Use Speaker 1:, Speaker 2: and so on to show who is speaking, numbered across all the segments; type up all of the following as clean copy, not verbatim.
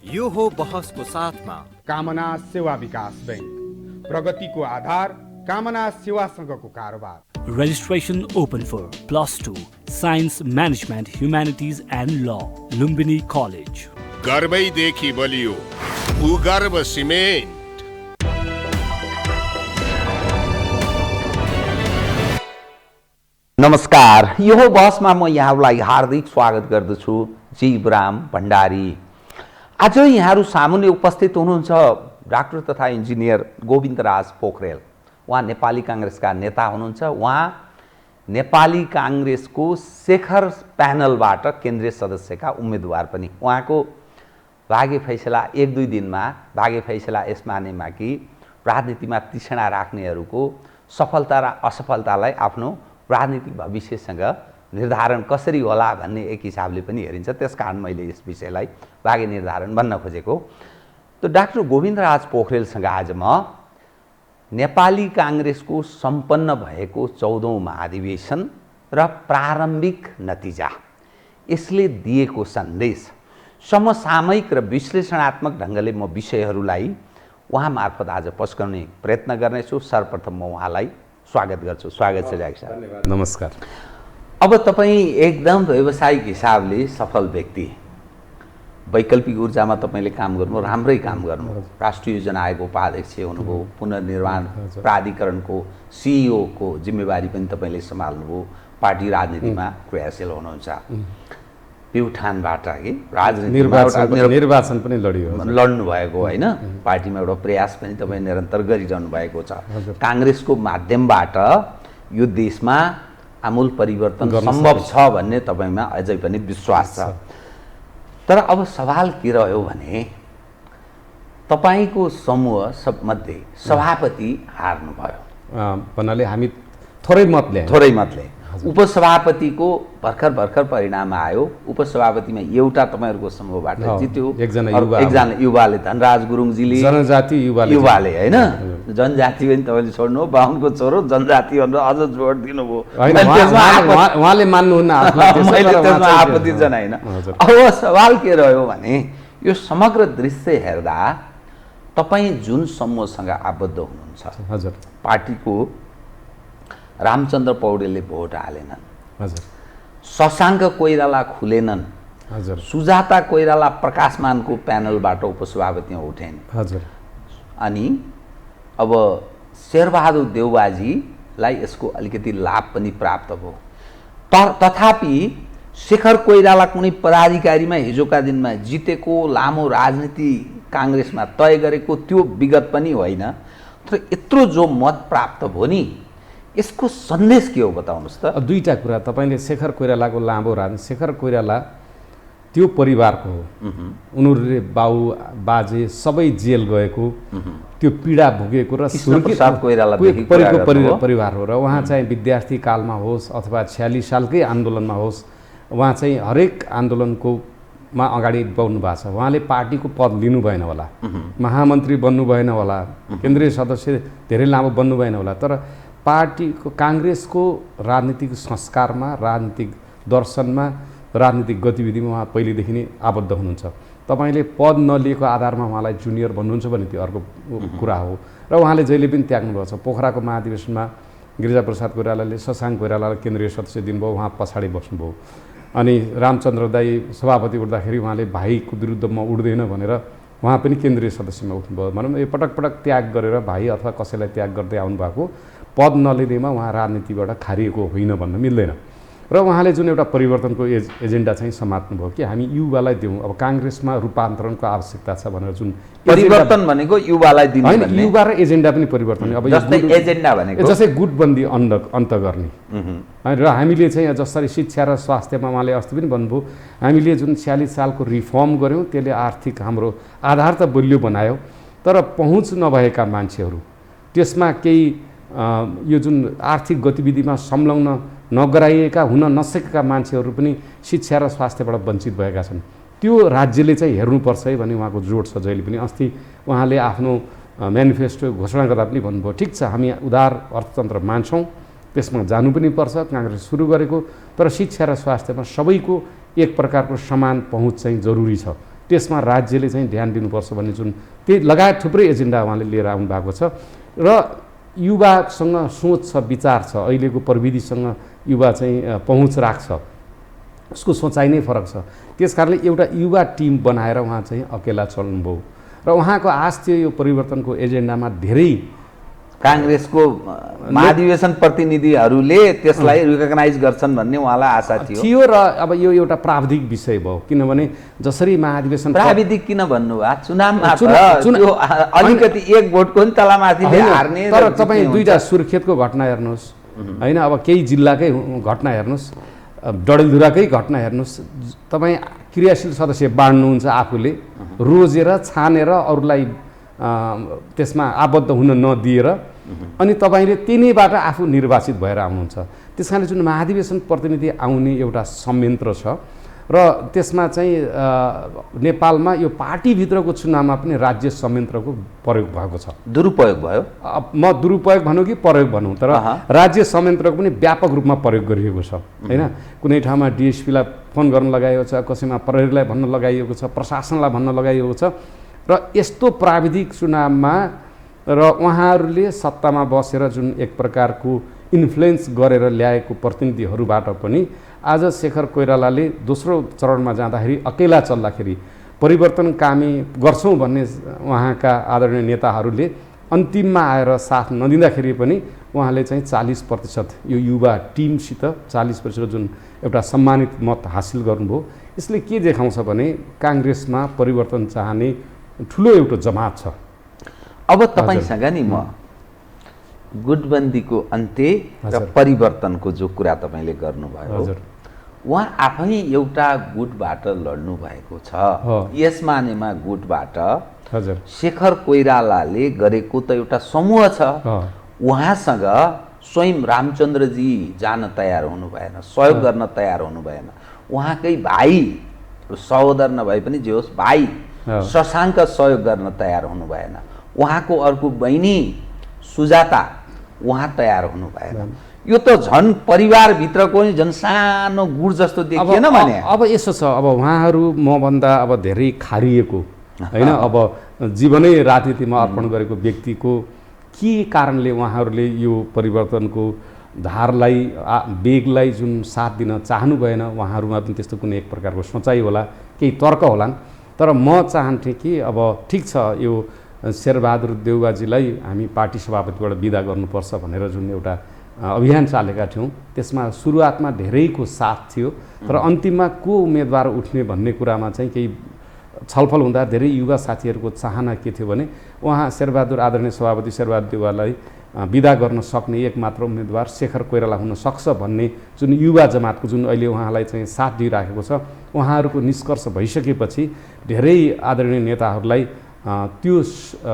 Speaker 1: यो हो बहसको साथमा
Speaker 2: कामना सेवा विकास बैंक, प्रगतिको आधार कामना सेवासँगको कारोबार।
Speaker 3: Registration open for +2 Science Management Humanities and Law, Lumbini College.
Speaker 4: गर्वैदेखि बलियो भूगर्भ सिमेन्ट।
Speaker 5: नमस्कार, यो बहसमा म यहाँलाई हार्दिक स्वागत गर्दछु। जीवराम भण्डारी। आज यहाँहरू सामुन्ने उपस्थित हुनुहुन्छ डाक्टर तथा इन्जिनियर गोविन्दराज पोखरेल। उहाँ नेपाली काङ्ग्रेसका नेता हुनुहुन्छ। उहाँ नेपाली काङ्ग्रेसको शेखर प्यानलबाट केन्द्रीय सदस्यका उम्मेदवार पनि। उहाँको भाग्य फैसला 1-2 दिनमा भाग्य फैसला यस मानेमा कि राजनीतिमा तृष्णा राख्नेहरूको सफलता र असफलतालाई आफ्नो राजनीतिक भविष्यसँग निर्धारण कसरी होला भन्ने एक हिसाबले पनि हेरिन्छ। त्यसकारण मैले यस विषयलाई भाग्य निर्धारण भन्न खोजेको। त डाक्टर गोविन्दराज पोखरेलसँग आज म नेपाली काङ्ग्रेसको सम्पन्न भएको 14औं महाधिवेशन र प्रारम्भिक नतिजा, यसले दिएको सन्देश, समसामयिक र विश्लेषणात्मक ढङ्गले म विषयहरूलाई उहाँ मार्फत आज पस्काउने प्रयत्न गर्नेछु। सर्वप्रथम म उहाँलाई स्वागत गर्छु। स्वागत छ डाक्टर साहब।
Speaker 2: नमस्कार।
Speaker 5: अब तपाईँ एकदम व्यावसायिक हिसाबले सफल व्यक्ति, वैकल्पिक ऊर्जामा तपाईँले काम गर्नु, राम्रै काम गर्नु, राष्ट्रिय योजना आयोगको उपाध्यक्ष हुनुभयो, पुनर्निर्माण प्राधिकरणको CEO को जिम्मेवारी पनि तपाईँले सम्हाल्नुभयो, पार्टी राजनीतिमा क्रियाशील हुनुहुन्छ, प्युठानबाट कि
Speaker 2: निर्वाचन पनि
Speaker 5: लड्नु भएको होइन, पार्टीमा एउटा प्रयास पनि तपाईँ निरन्तर गरिरहनु भएको छ। काङ्ग्रेसको माध्यमबाट यो देशमा आमूल परिवर्तन सम्भव छ भन्ने तपाईँमा अझै पनि विश्वास छ। तर अब सवाल के रह्यो भने तपाईँको समूह सबमध्ये सभापति हार्नुभयो
Speaker 2: भन्नाले हामी थोरै मतले
Speaker 5: उपसभापतिको भर्खर परिणाम आयो। उपसभापतिमा एउटा तपाईँहरूको समूहबाट जित्यो, एकजना युवाले, धनराज गुरुङजीले,
Speaker 2: जनजाति
Speaker 5: युवाले होइन, जनजाति पनि तपाईँले छोड्नु, बाहुनको छोरो जनजाति भनेर अझ जोड दिनुभयो।
Speaker 2: उहाँले मान्नुहुन्न,
Speaker 5: मैले त्यसमा आपत्ति जनाइन। अब सवाल के रह्यो भने यो समग्र दृश्य हेर्दा तपाईँ जुन समूहसँग आबद्ध हुनुहुन्छ,
Speaker 2: हजुर,
Speaker 5: पार्टीको रामचन्द्र पौडेलले भोट हालेनन्,
Speaker 2: हजुर,
Speaker 5: शशाङ्क कोइराला खुलेनन्,
Speaker 2: हजुर,
Speaker 5: सुजाता कोइराला प्रकाशमानको प्यानलबाट उपसभापतिमा उठेन,
Speaker 2: हजुर,
Speaker 5: अनि अब शेरबहादुर देउबाजीलाई यसको अलिकति लाभ पनि प्राप्त भयो। तथापि शेखर कोइराला कुनै पदाधिकारीमा हिजोका दिनमा जितेको, लामो राजनीति काङ्ग्रेसमा तय गरेको त्यो विगत पनि होइन। तर यत्रो जो मत प्राप्त भयो नि, यसको सन्देश के हो बताउनुहोस् त।
Speaker 2: दुईटा कुरा तपाईँले शेखर कोइरालाको लामो राजनीति, शेखर कोइराला त्यो परिवारको हो, उनीहरूले बाउ बाजे सबै जेल गएको, त्यो पीडा भोगेको र परिवार हो। र उहाँ चाहिँ विद्यार्थी कालमा होस् अथवा 46 सालकै आन्दोलनमा होस्, उहाँ चाहिँ हरेक आन्दोलनकोमा अगाडि बढ्नु भएको छ। उहाँले पार्टीको पद लिनु भएन होला, महामन्त्री बन्नु भएन होला, केन्द्रीय सदस्य धेरै लामो बन्नु भएन होला, तर पार्टीको काङ्ग्रेसको राजनीतिक संस्कारमा, राजनीतिक दर्शनमा, राजनीतिक गतिविधिमा उहाँ पहिलेदेखि नै आबद्ध हुनुहुन्छ। तपाईँले पद नलिएको आधारमा उहाँलाई जुनियर भन्नुहुन्छ भने त्यो अर्को कुरा हो। र उहाँले जहिले पनि त्याग्नुभएको छ। पोखराको महाधिवेशनमा गिरिजाप्रसाद कोइरालाले शशाङ्क कोइरालालाई केन्द्रीय सदस्य दिनुभयो, उहाँ पछाडि बस्नुभयो। अनि रामचन्द्र दाई सभापति उठ्दाखेरि उहाँले भाइको विरुद्ध म उठ्दैन भनेर उहाँ पनि केन्द्रीय सदस्यमा उठ्नुभयो। भनौँ न, यो पटक त्याग गरेर भाइ अथवा कसैलाई त्याग गर्दै आउनुभएको, पद नलिँदैमा उहाँ राजनीतिबाट खारिएको होइन भन्न मिल्दैन। र उहाँले जुन एउटा परिवर्तनको एजेन्डा चाहिँ समात्नुभयो कि हामी युवालाई दिउँ, अब काङ्ग्रेसमा रूपान्तरणको आवश्यकता छ भनेर जुन
Speaker 5: परिवर्तन भनेको युवालाई दिनु
Speaker 2: होइन, युवा र एजेन्डा पनि परिवर्तन। अब
Speaker 5: एजेन्डा भनेको
Speaker 2: जस्तै गुटबन्दी अन्त गर्ने र हामीले चाहिँ जसरी शिक्षा र स्वास्थ्यमा उहाँले अस्ति पनि भन्नुभयो, हामीले जुन 46 सालको रिफर्म गऱ्यौँ त्यसले आर्थिक हाम्रो आधार त बलियो बनायो, तर पहुँच नभएका मान्छेहरू, त्यसमा केही यो जुन आर्थिक गतिविधिमा संलग्न नगराइएका, हुन नसकेका मान्छेहरू पनि शिक्षा र स्वास्थ्यबाट वञ्चित भएका छन्। त्यो राज्यले चाहिँ हेर्नुपर्छ है भन्ने उहाँको जोड छ जहिले पनि। अस्ति उहाँले आफ्नो म्यानिफेस्टो घोषणा गर्दा पनि भन्नुभयो, ठिक छ हामी उदार अर्थतन्त्र मान्छौँ, त्यसमा जानु पनि पर्छ, काङ्ग्रेस सुरु गरेको, तर शिक्षा र स्वास्थ्यमा सबैको एक प्रकारको समान पहुँच चाहिँ जरुरी छ। त्यसमा राज्यले चाहिँ ध्यान दिनुपर्छ भन्ने जुन त्यही लगायत थुप्रै एजेन्डा उहाँले लिएर आउनु भएको छ र युवासँग सोच छ, विचार छ, अहिलेको प्रविधिसँग युवा चाहिँ पहुँच राख्छ, उसको सोचाइ नै फरक छ। त्यस कारणले एउटा युवा टिम बनाएर उहाँ चाहिँ अकेला चल्नुभयो र उहाँको आश थियो यो परिवर्तनको एजेन्डामा धेरै
Speaker 5: काङ्ग्रेसको महाधिवेशन प्रतिनिधिहरूले त्यसलाई रिकगनाइज गर्छन् भन्ने उहाँलाई आशा थियो
Speaker 2: र अब यो एउटा प्राविधिक विषय भयो, किनभने जसरी महाधिवेशन
Speaker 5: प्राविधिक किन भन्नुभयो, चुनावमा अलिकति एक भोटको नि तलामाथिले हार्ने।
Speaker 2: तर तपाईँ दुईटा सुर्खेतको घटना हेर्नुहोस् होइन, अब केही जिल्लाकै घटना हेर्नुहोस्, डडेलधुराकै घटना हेर्नुहोस्, तपाईँ क्रियाशील सदस्य बाँड्नुहुन्छ आफूले रोजेर छानेर अरूलाई त्यसमा आबद्ध हुन नदिएर, अनि तपाईँले तिनैबाट आफू निर्वाचित भएर आउनुहुन्छ। त्यस कारणले जुन महाधिवेशन प्रतिनिधि आउने एउटा संयन्त्र छ र त्यसमा चाहिँ नेपालमा यो पार्टीभित्रको चुनावमा पनि राज्य संयन्त्रको प्रयोग भएको छ।
Speaker 5: दुरुपयोग भयो,
Speaker 2: म दुरुपयोग भनौँ कि प्रयोग भनौँ, तर राज्य संयन्त्रको पनि व्यापक रूपमा प्रयोग गरिएको छ होइन। कुनै ठाउँमा डिएसपीलाई फोन गर्न लगाइएको छ, कसैमा प्रहरीलाई भन्न लगाइएको छ, प्रशासनलाई भन्न लगाइएको छ र यस्तो प्राविधिक चुनावमा र उहाँहरूले सत्तामा बसेर जुन एक प्रकारको इन्फ्लुएन्स गरेर ल्याएको प्रतिनिधिहरूबाट पनि आज शेखर कोइरालाले दोस्रो चरणमा जाँदाखेरि अकेला चल्दाखेरि परिवर्तनकामी गर्छौँ भन्ने उहाँका आदरणीय नेताहरूले अन्तिममा आएर साथ नदिँदाखेरि पनि उहाँले चाहिँ 40% यो युवा टिमसित 40% जुन एउटा सम्मानित मत हासिल गर्नुभयो। यसले के देखाउँछ भने काङ्ग्रेसमा परिवर्तन चाहने ठुलो एउटा जमात छ।
Speaker 5: अब तपाईसँग नि म गुटबन्दीको अन्त्य र परिवर्तनको जो कुरा तपाईँले गर्नुभयो, उहाँ आफै एउटा गुटबाट लड्नु भएको छ। यस मानेमा गुटबाट शेखर कोइरालाले गरेको त एउटा समूह छ, उहाँसँग स्वयं रामचन्द्रजी जान तयार हुनु भएन, सहयोग गर्न तयार हुनु भएन। उहाँकै भाइ, सहोदर नभए पनि जे होस् भाइ शशाङ्क सहयोग गर्न तयार हुनु भएन। उहाँको अर्को बहिनी सुजाता उहाँ तयार हुनु भएन। यो त झन् परिवारभित्रको नि झन् सानो गुड जस्तो देखिएन भने।
Speaker 2: अब यसो छ, अब उहाँहरू मभन्दा अब धेरै खारिएको होइन, अब जीवनै राजनीतिमा अर्पण गरेको व्यक्तिको के कारणले उहाँहरूले यो परिवर्तनको धारलाई वेगलाई जुन साथ दिन चाहनु भएन, उहाँहरूमा पनि त्यस्तो कुनै एक प्रकारको सोचाइ होला, केही तर्क होलान्। तर म चाहन्थेँ कि अब ठिक छ, यो शेरबहादुर देउवाजीलाई हामी पार्टी सभापतिबाट बिदा गर्नुपर्छ भनेर जुन एउटा अभियान चालेका थियौँ, त्यसमा सुरुवातमा धेरैको साथ थियो, तर अन्तिममा को उम्मेदवार उठ्ने भन्ने कुरामा चाहिँ केही छलफल हुँदा धेरै युवा साथीहरूको चाहना के थियो भने उहाँ शेरबहादुर आदरणीय सभापति शेरबहादुर देउवालाई बिदा गर्न सक्ने एकमात्र उम्मेदवार शेखर कोइराला हुन सक्छ भन्ने जुन युवा जमातको जुन अहिले उहाँलाई चाहिँ साथ दिइराखेको छ, उहाँहरूको निष्कर्ष भइसकेपछि धेरै आदरणीय नेताहरूलाई त्यो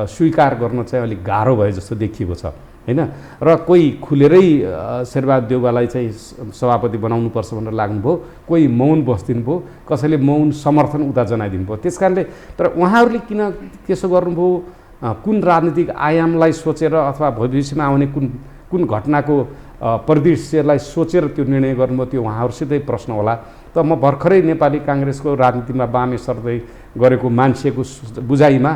Speaker 2: स्वीकार गर्न चाहिँ अलिक गाह्रो भए जस्तो देखिएको छ होइन। र कोही खुलेरै शेरबहादुर देउवालाई चाहिँ सभापति बनाउनुपर्छ भनेर लाग्नुभयो, कोही मौन बस्दिनु भयो, कसैले मौन समर्थन उता जनाइदिनु भयो। त्यस कारणले तर उहाँहरूले किन त्यसो गर्नुभयो, कुन राजनीतिक आयामलाई सोचेर अथवा भविष्यमा आउने कुन घटनाको परिदृश्यलाई सोचेर त्यो निर्णय गर्नुभयो, त्यो उहाँहरूसितै प्रश्न होला। त म भर्खरै नेपाली काङ्ग्रेसको राजनीतिमा बामे सर्दै गरेको मान्छेको बुझाइमा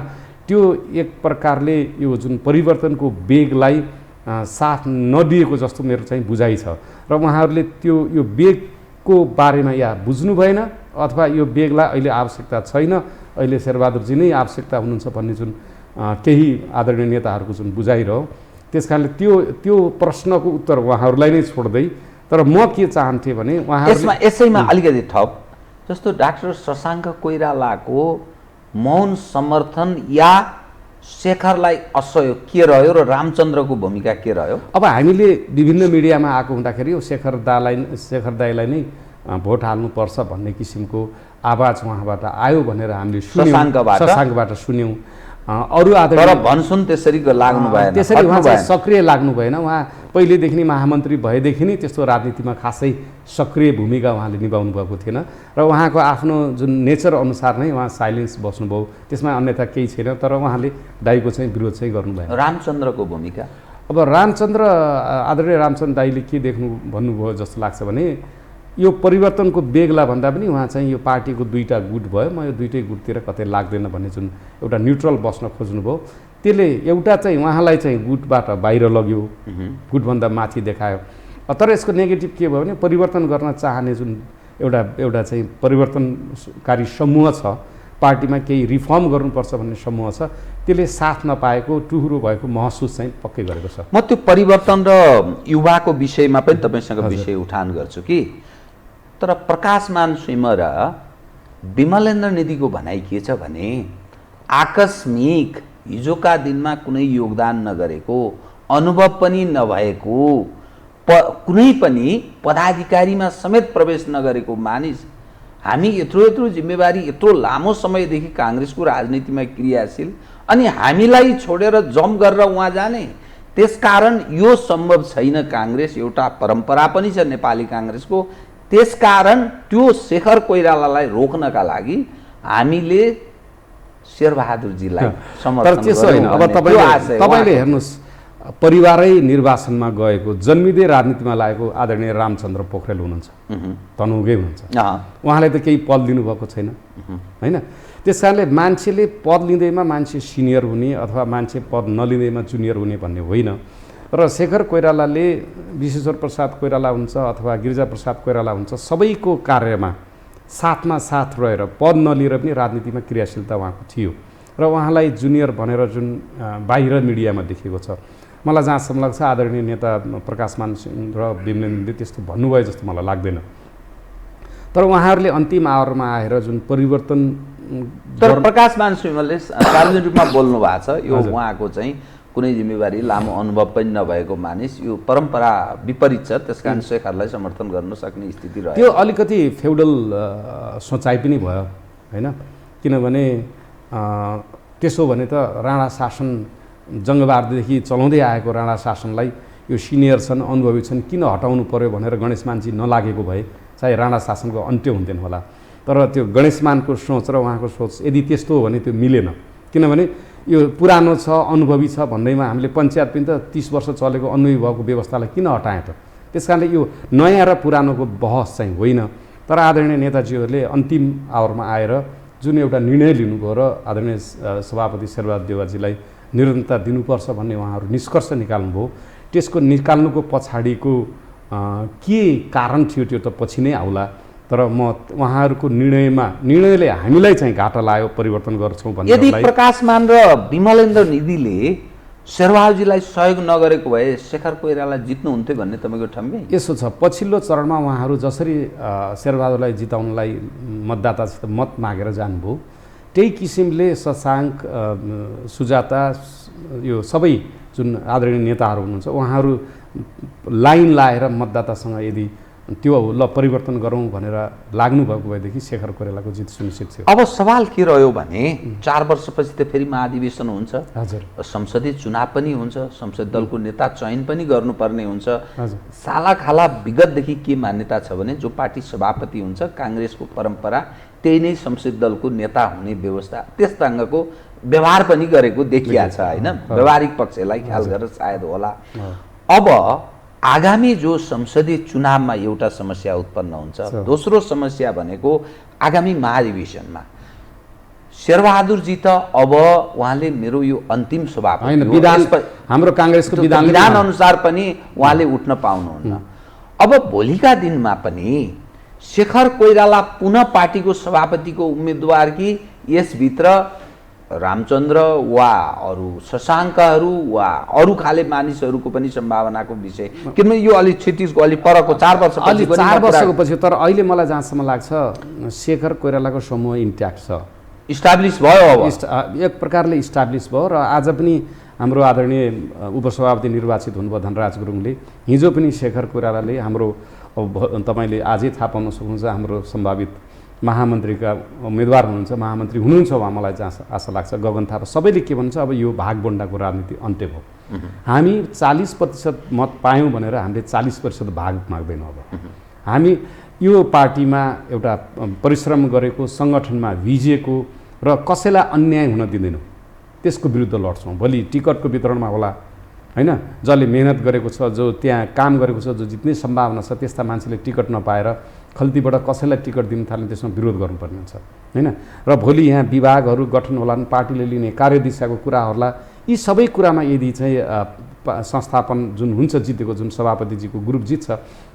Speaker 2: त्यो एक प्रकारले यो जुन परिवर्तनको वेगलाई साथ नदिएको जस्तो मेरो चाहिँ बुझाइ छ र उहाँहरूले त्यो यो वेगको बारेमा या बुझ्नु भएन अथवा यो वेगलाई अहिले आवश्यकता छैन, अहिले शेरबहादुरजी नै आवश्यकता हुनुहुन्छ भन्ने जुन केही आदरणीय नेताहरूको जुन बुझाइरह्यो। त्यस कारणले त्यो प्रश्नको उत्तर उहाँहरूलाई नै छोड्दै, तर म के चाहन्थेँ भने
Speaker 5: यसैमा अलिकति थप, जस्तो डाक्टर शशाङ्क कोइरालाको मौन समर्थन या शेखरलाई असहयोग के रह्यो र रामचन्द्रको भूमिका के रह्यो?
Speaker 2: अब हामीले विभिन्न मिडियामा आएको हुँदाखेरि शेखर दाईलाई नै भोट हाल्नुपर्छ भन्ने किसिमको आवाज उहाँबाट आयो भनेर हामीले शशाङ्कबाट सुन्यौँ। अरू
Speaker 5: तर भनसुन त्यसरी लाग्नु भएन,
Speaker 2: त्यसरी उहाँ चाहिँ सक्रिय लाग्नु भएन। उहाँ पहिलेदेखि नै महामन्त्री भएदेखि नै त्यस्तो राजनीतिमा खासै सक्रिय भूमिका उहाँले निभाउनु भएको थिएन र उहाँको आफ्नो जुन नेचर अनुसार नै उहाँ साइलेन्स बस्नुभयो, त्यसमा अन्यथा केही छैन। तर उहाँले दाईको चाहिँ विरोध चाहिँ गर्नु भएन।
Speaker 5: रामचन्द्रको भूमिका,
Speaker 2: अब आदरणीय रामचन्द्र दाईले के देख्नु भन्नुभयो जस्तो लाग्छ भने यो परिवर्तनको बेगला भन्दा पनि उहाँ चाहिँ यो पार्टीको दुईटा गुट भयो, म यो दुईटै गुटतिर कतै लाग्दैन भन्ने जुन एउटा न्युट्रल बस्न खोज्नुभयो, त्यसले एउटा चाहिँ उहाँलाई चाहिँ गुटबाट बाहिर लग्यो, गुटभन्दा माथि देखायो। तर यसको नेगेटिभ के भयो भने परिवर्तन गर्न चाहने जुन एउटा चाहिँ परिवर्तनकारी समूह छ, पार्टीमा केही रिफर्म गर्नुपर्छ भन्ने समूह छ, त्यसले साथ नपाएको टुहुरो भएको महसुस चाहिँ पक्कै गरेको छ।
Speaker 5: म त्यो परिवर्तन र युवाको विषयमा पनि तपाईँसँग विषय उठान गर्छु कि, तर प्रकाशमान सिंह र विमलेन्द्र निधिको भनाइ के छ भने आकस्मिक हिजोका दिनमा कुनै योगदान नगरेको, अनुभव पनि नभएको, कुनै पनि पदाधिकारीमा समेत प्रवेश नगरेको मानिस हामी यत्रो जिम्मेवारी यत्रो लामो समयदेखि काङ्ग्रेसको राजनीतिमा क्रियाशील अनि हामीलाई छोडेर जम्प गरेर उहाँ जाने, त्यसकारण यो सम्भव छैन। काङ्ग्रेस एउटा परम्परा पनि छ नेपाली काङ्ग्रेसको, त्यसकारण त्यो शेखर कोइरालालाई रोक्नका लागि हामीले शेरबहादुरजीलाई समर्थन
Speaker 2: तर त्यसो होइन। अब तपाईँले हेर्नुहोस्, परिवारै निर्वाचनमा गएको जन्मिँदै राजनीतिमा लागेको आदरणीय रामचन्द्र पोखरेल हुनुहुन्छ, तनहुकै हुनुहुन्छ, उहाँले त केही पद लिनुभएको छैन होइन। त्यस कारणले मान्छेले पद लिँदैमा मान्छे सिनियर हुने अथवा मान्छे पद नलिँदैमा जुनियर हुने भन्ने होइन। र शेखर कोइरालाले विश्वेश्वर प्रसाद कोइराला हुन्छ अथवा गिरिजाप्रसाद कोइराला हुन्छ, सबैको कार्यमा साथमा साथ रहेर पद नलिएर पनि राजनीतिमा क्रियाशीलता उहाँको थियो र उहाँलाई जुनियर भनेर जुन बाहिर मिडियामा देखेको छ, मलाई जहाँसम्म लाग्छ आदरणीय नेता प्रकाशमान सिंह र विमलेन्द्रले त्यस्तो भन्नुभयो जस्तो मलाई लाग्दैन। तर उहाँहरूले अन्तिम आवरमा आएर जुन परिवर्तन,
Speaker 5: तर प्रकाशमान सिंहले सार्वजनिक रूपमा बोल्नु भएको छ, यो उहाँको चाहिँ कुनै जिम्मेवारी लामो अनुभव पनि नभएको मानिस, यो परम्परा विपरीत छ, त्यसकारण शेखरलाई समर्थन गर्न सक्ने स्थिति रह्यो।
Speaker 2: त्यो अलिकति फेउडल सोचाइ पनि भयो होइन, किनभने त्यसो भने त राणा शासन जङ्गबहादुरदेखि चलाउँदै आएको राणा शासनलाई यो सिनियर छन्, अनुभवी छन्, किन हटाउनु पर्यो भनेर गणेशमानजी नलागेको भए चाहिँ राणा शासनको अन्त्य हुन्थेन होला। तर त्यो गणेशमानको सोच र उहाँको सोच यदि त्यस्तो हो भने त्यो मिलेन, किनभने यो पुरानो छ, अनुभवी छ भन्दैमा हामीले पञ्चायत पनि त 30 वर्ष चलेको अनुभवी भएको व्यवस्थालाई किन हटाए त? त्यस कारणले यो नयाँ र पुरानोको बहस चाहिँ होइन। तर आदरणीय नेताजीहरूले अन्तिम आवरमा आएर जुन एउटा निर्णय लिनुभयो र आदरणीय सभापति शेरबहादुर देउवाजीलाई निरन्तरता दिनुपर्छ भन्ने उहाँहरू निष्कर्ष निकाल्नुभयो। त्यसको निकाल्नुको पछाडिको के कारण थियो त्यो त पछि नै आउला, तर म उहाँहरूको निर्णयले हामीलाई चाहिँ घाटा लाग्यो, परिवर्तन गर्छौँ भन्ने।
Speaker 5: यदि प्रकाशमान र विमलेन्द्र निधिले शेरबहादुरजीलाई सहयोग नगरेको भए शेखर कोइराला जित्नुहुन्थ्यो भन्ने तपाईँको ठम्बे?
Speaker 2: यसो छ, पछिल्लो चरणमा उहाँहरू जसरी शेरबहादुरलाई जिताउनलाई मतदातासित मत मागेर जानुभयो, त्यही किसिमले शशाङ्क, सुजाता, यो सबै जुन आदरणीय नेताहरू हुनुहुन्छ उहाँहरू लाइन लाएर मतदातासँग यदि त्यो ल परिवर्तन गरौँ भनेर लाग्नुभएको भएदेखि शेखर कोइरालाको जित सुनिश्चित थियो।
Speaker 5: अब सवाल के रह्यो भने 4 वर्षपछि त फेरि महाधिवेशन हुन्छ,
Speaker 2: हजुर,
Speaker 5: संसदीय चुनाव पनि हुन्छ, संसदीय दलको नेता चयन पनि गर्नुपर्ने हुन्छ।
Speaker 2: हजुर,
Speaker 5: सालाखाला विगतदेखि के मान्यता छ भने जो पार्टी सभापति हुन्छ, काङ्ग्रेसको परम्परा त्यही नै संसदीय दलको नेता हुने व्यवस्था, त्यस ढङ्गको व्यवहार पनि गरेको देखिया छ होइन। व्यवहारिक पक्षलाई ख्याल गरेर सायद होला। अब आगामी जो संसदीय चुनावमा एउटा समस्या उत्पन्न हुन्छ, दोस्रो समस्या भनेको आगामी महाधिवेशनमा शेरबहादुरजी त अब उहाँले मेरो यो अन्तिम सभापति हो,
Speaker 2: हाम्रो काङ्ग्रेसको
Speaker 5: विधान अनुसार पनि उहाँले उठ्न पाउनुहुन्न। अब भोलिका दिनमा पनि शेखर कोइराला पुनः पार्टीको सभापतिको उम्मेदवार कि यसभित्र रामचन्द्र वा अरू शशाङ्कहरू वा अरू खाले मानिसहरूको पनि सम्भावनाको विषय, किनभने यो अलिक क्षतिजको अलिक फरक हो, 4
Speaker 2: वर्षको पछि। तर अहिले मलाई जहाँसम्म लाग्छ शेखर कोइरालाको समूह इन्ट्याक्ट छ,
Speaker 5: इस्टाब्लिस भयो,
Speaker 2: अब एक प्रकारले इस्टाब्लिस भयो। र आज पनि हाम्रो आदरणीय उपसभापति निर्वाचित हुनुभयो धनराज गुरुङले, हिजो पनि शेखर कोइरालाले हाम्रो तपाईँले आजै थाहा पाउन सक्नुहुन्छ हाम्रो सम्भावित महामन्त्रीका उम्मेदवार हुनुहुन्छ, महामन्त्री हुनुहुन्छ उहाँ, मलाई जहाँ आशा लाग्छ गगन थापा, सबैले के भन्छ अब यो भागबन्डाको राजनीति अन्त्य भयो, हामी 40% मत पायौँ भनेर हामीले 40% भाग माग्दैनौँ। अब हामी यो पार्टीमा एउटा परिश्रम गरेको, सङ्गठनमा भिजिएको र कसैलाई अन्याय हुन दिँदैनौँ, त्यसको विरुद्ध लड्छौँ। भोलि टिकटको वितरणमा होला होइन, जसले मेहनत गरेको छ, जो त्यहाँ काम गरेको छ, जो जित्ने सम्भावना छ, त्यस्ता मान्छेले टिकट नपाएर खल्तीबाट कसैलाई टिकट दिन थाल्यो त्यसमा विरोध गर्नुपर्ने हुन्छ हैन। र भोलि यहाँ विभागहरू गठन होलान्, पार्टीले लिने कार्यदिशाको कुराहरूलाई यी सबै कुरामा यदि चाहिँ संस्थापन जुन हुन्छ जितेको जुन सभापतिजीको ग्रुप जित्छ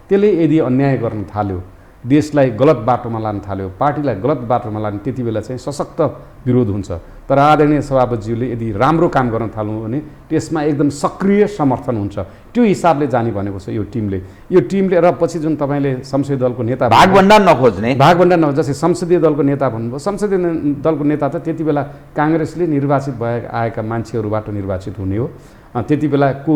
Speaker 2: त्यसले यदि अन्याय गर्न थाल्यो, देशलाई गलत बाटोमा लान थाल्यो, पार्टीलाई गलत बाटोमा लाने, त्यति बेला चाहिँ सशक्त विरोध हुन्छ। तर आदरणीय सभापतिज्यूले यदि राम्रो काम गर्न थाल्नु भने त्यसमा एकदम सक्रिय समर्थन हुन्छ। त्यो हिसाबले जाने भनेको छ यो टिमले। र पछि जुन तपाईँले संसदीय दलको नेता
Speaker 5: भागभण्डार नखोज्ने,
Speaker 2: जस्तै संसदीय दलको नेता भन्नुभयो, संसदीय दलको नेता त त्यति बेला काङ्ग्रेसले निर्वाचित आएका मान्छेहरूबाट निर्वाचित हुने हो। त्यति बेला को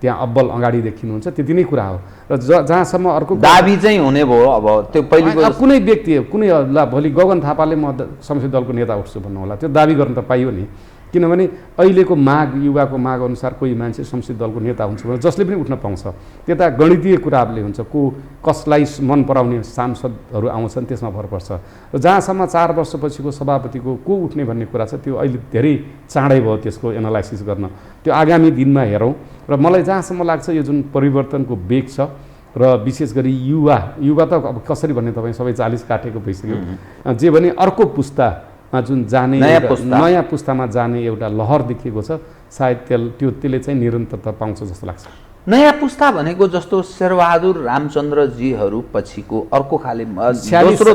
Speaker 2: त्यहाँ अब्बल अगाडि देखिनुहुन्छ त्यति नै कुरा हो। र जहाँसम्म अर्को
Speaker 5: दाबी चाहिँ हुने भयो। अब त्यो पहिलेको
Speaker 2: कुनै व्यक्ति कुनै भोलि गगन थापाले म संसदीय दलको नेता उठ्छु भन्नु होला, त्यो दाबी गर्न त पाइयो नि। किनभने अहिलेको माग, युवाको माग अनुसार कोही मान्छे संसदीय दलको नेता हुन्छ भने जसले पनि उठ्न पाउँछ। त्यता गणितीय कुराहरूले हुन्छ, कसलाई मन पराउने सांसदहरू आउँछन् त्यसमा भर पर्छ। र जहाँसम्म 4 वर्षपछिको सभापतिको को उठ्ने भन्ने कुरा छ त्यो अहिले धेरै चाँडै भयो त्यसको एनालाइसिस गर्न। त्यो आगामी दिनमा हेरौँ। र मलाई जहाँसम्म लाग्छ यो जुन परिवर्तनको बेग छ र विशेष गरी युवा त अब कसरी भन्ने तपाईँ सबै 40 काटेको भइसक्यो, जे भने अर्को पुस्ता जुन जाने नयाँ पुस्तामा जाने एउटा लहर देखिएको छ, सायद त्यसले चाहिँ निरन्तरता पाउँछ जस्तो लाग्छ।
Speaker 5: नयाँ पुस्ता भनेको जस्तो शेरबहादुर रामचन्द्रजीहरू पछिको अर्को खाले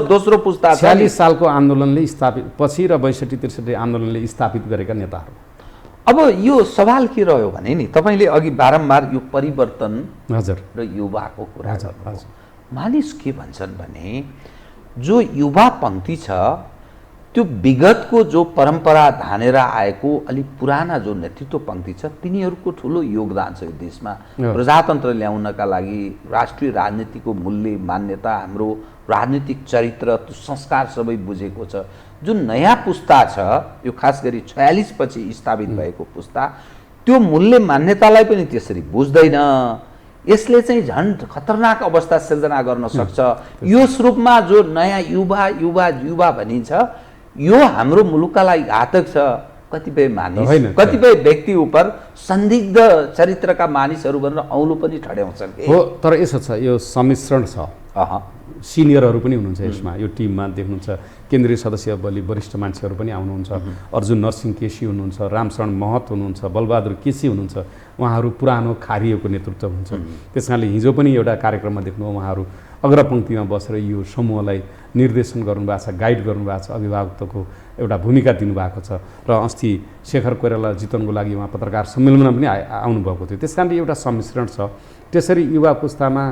Speaker 5: दोस्रो पुस्ता
Speaker 2: 46 सालको आन्दोलनले स्थापित पछि र 62-63 आन्दोलनले स्थापित गरेका नेताहरू।
Speaker 5: अब यो सवाल के रह्यो भने नि तपाईँले अघि बारम्बार यो परिवर्तन
Speaker 2: हजुर
Speaker 5: र युवाको कुरा गर्नुभयो। मानिस के भन्छन् भने जो युवा पङ्क्ति छ त्यो विगतको जो परम्परा धानेर आएको अलिक पुराना जो नेतृत्व पङ्क्ति छ तिनीहरूको ठुलो योगदान छ यो देशमा प्रजातन्त्र ल्याउनका लागि। राष्ट्रिय राजनीतिको मूल्य मान्यता, हाम्रो राजनीतिक चरित्र, त्यो संस्कार सबै बुझेको छ। जुन नयाँ पुस्ता छ यो खास गरी 46 पछि स्थापित भएको पुस्ता त्यो मूल्य मान्यतालाई पनि त्यसरी बुझ्दैन। यसले चाहिँ झन् खतरनाक अवस्था सिर्जना गर्न सक्छ। यो स्वरूपमा जो नयाँ युवा भनिन्छ यो हाम्रो मुलुकका लागि घातक छ। कतिपय मानिस, कतिपय व्यक्ति उप संदिग्ध चरित्रका मानिसहरू भनेर औलो पनि ठड्याउँछन्
Speaker 2: हो। तर यसो छ, यो सम्मिश्रण छ। सिनियरहरू पनि हुनुहुन्छ यसमा, यो टिममा देख्नुहुन्छ। केन्द्रीय सदस्य बलि वरिष्ठ मान्छेहरू पनि आउनुहुन्छ। अर्जुन नरसिंह केसी हुनुहुन्छ, रामशरण महत हुनुहुन्छ, बलबहादुर केसी हुनुहुन्छ। उहाँहरू पुरानो खारिएको नेतृत्व हुन्छ। त्यस कारणले हिजो पनि एउटा कार्यक्रममा देख्नु उहाँहरू अग्रपङ्क्तिमा बसेर यो समूहलाई निर्देशन गर्नुभएको छ, गाइड गर्नुभएको छ, अभिभावकत्वको एउटा भूमिका दिनुभएको छ। र अस्ति शेखर कोइराला जितनको लागि उहाँ पत्रकार सम्मेलनमा पनि आउनुभएको थियो। त्यस कारणले एउटा सम्मिश्रण छ। त्यसरी युवा पुस्तामा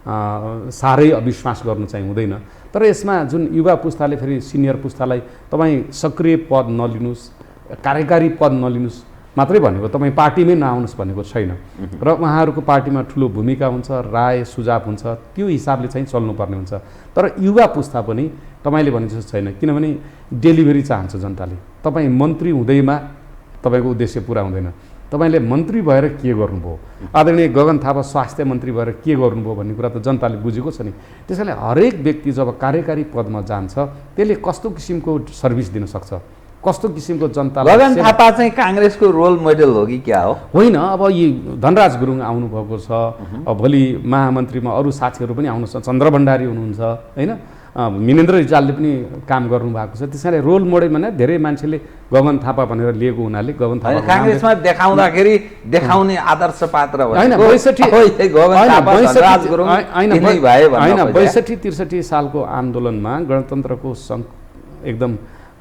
Speaker 2: साह्रै अविश्वास गर्नु चाहिँ हुँदैन। तर यसमा जुन युवा पुस्ताले फेरि सिनियर पुस्तालाई तपाईँ सक्रिय पद नलिनुहोस्, कार्यकारी पद नलिनुहोस् मात्रै भनेको, तपाईँ पार्टीमै नआउनुहोस् भनेको छैन। र उहाँहरूको पार्टीमा ठुलो भूमिका हुन्छ, राय सुझाव हुन्छ, त्यो हिसाबले चाहिँ चल्नुपर्ने हुन्छ। तर युवा पुस्ता पनि तपाईँले भने जस्तो छैन, किनभने डेलिभरी चाहन्छ जनताले। तपाईँ मन्त्री हुँदैमा तपाईँको उद्देश्य पुरा हुँदैन। तपाईँले मन्त्री भएर के गर्नुभयो, आदरणीय गगन थापा स्वास्थ्य मन्त्री भएर के गर्नुभयो भन्ने कुरा त जनताले बुझेको छ नि। त्यसैले हरेक व्यक्ति जब कार्यकारी पदमा जान्छ त्यसले कस्तो किसिमको सर्भिस दिन सक्छ, कस्तो किसिमको जनतालाई।
Speaker 5: गगन थापा चाहिँ काङ्ग्रेसको रोल मोडल हो कि क्या हो?
Speaker 2: होइन, अब यी धनराज गुरुङ आउनुभएको छ, अब भोलि महामन्त्रीमा अरू साथीहरू पनि आउनुहुन्छ, चन्द्र भण्डारी हुनुहुन्छ होइन, मिनेन्द्र रिजालले पनि काम गर्नुभएको छ। त्यस कारणले रोल मोडल भने धेरै मान्छेले गगन थापा भनेर लिएको हुनाले गगन थापा
Speaker 5: काङ्ग्रेसमा देखाउँदाखेरि देखाउने आदर्श पात्र
Speaker 2: होइन। 62-63 सालको आन्दोलनमा गणतन्त्रको एकदम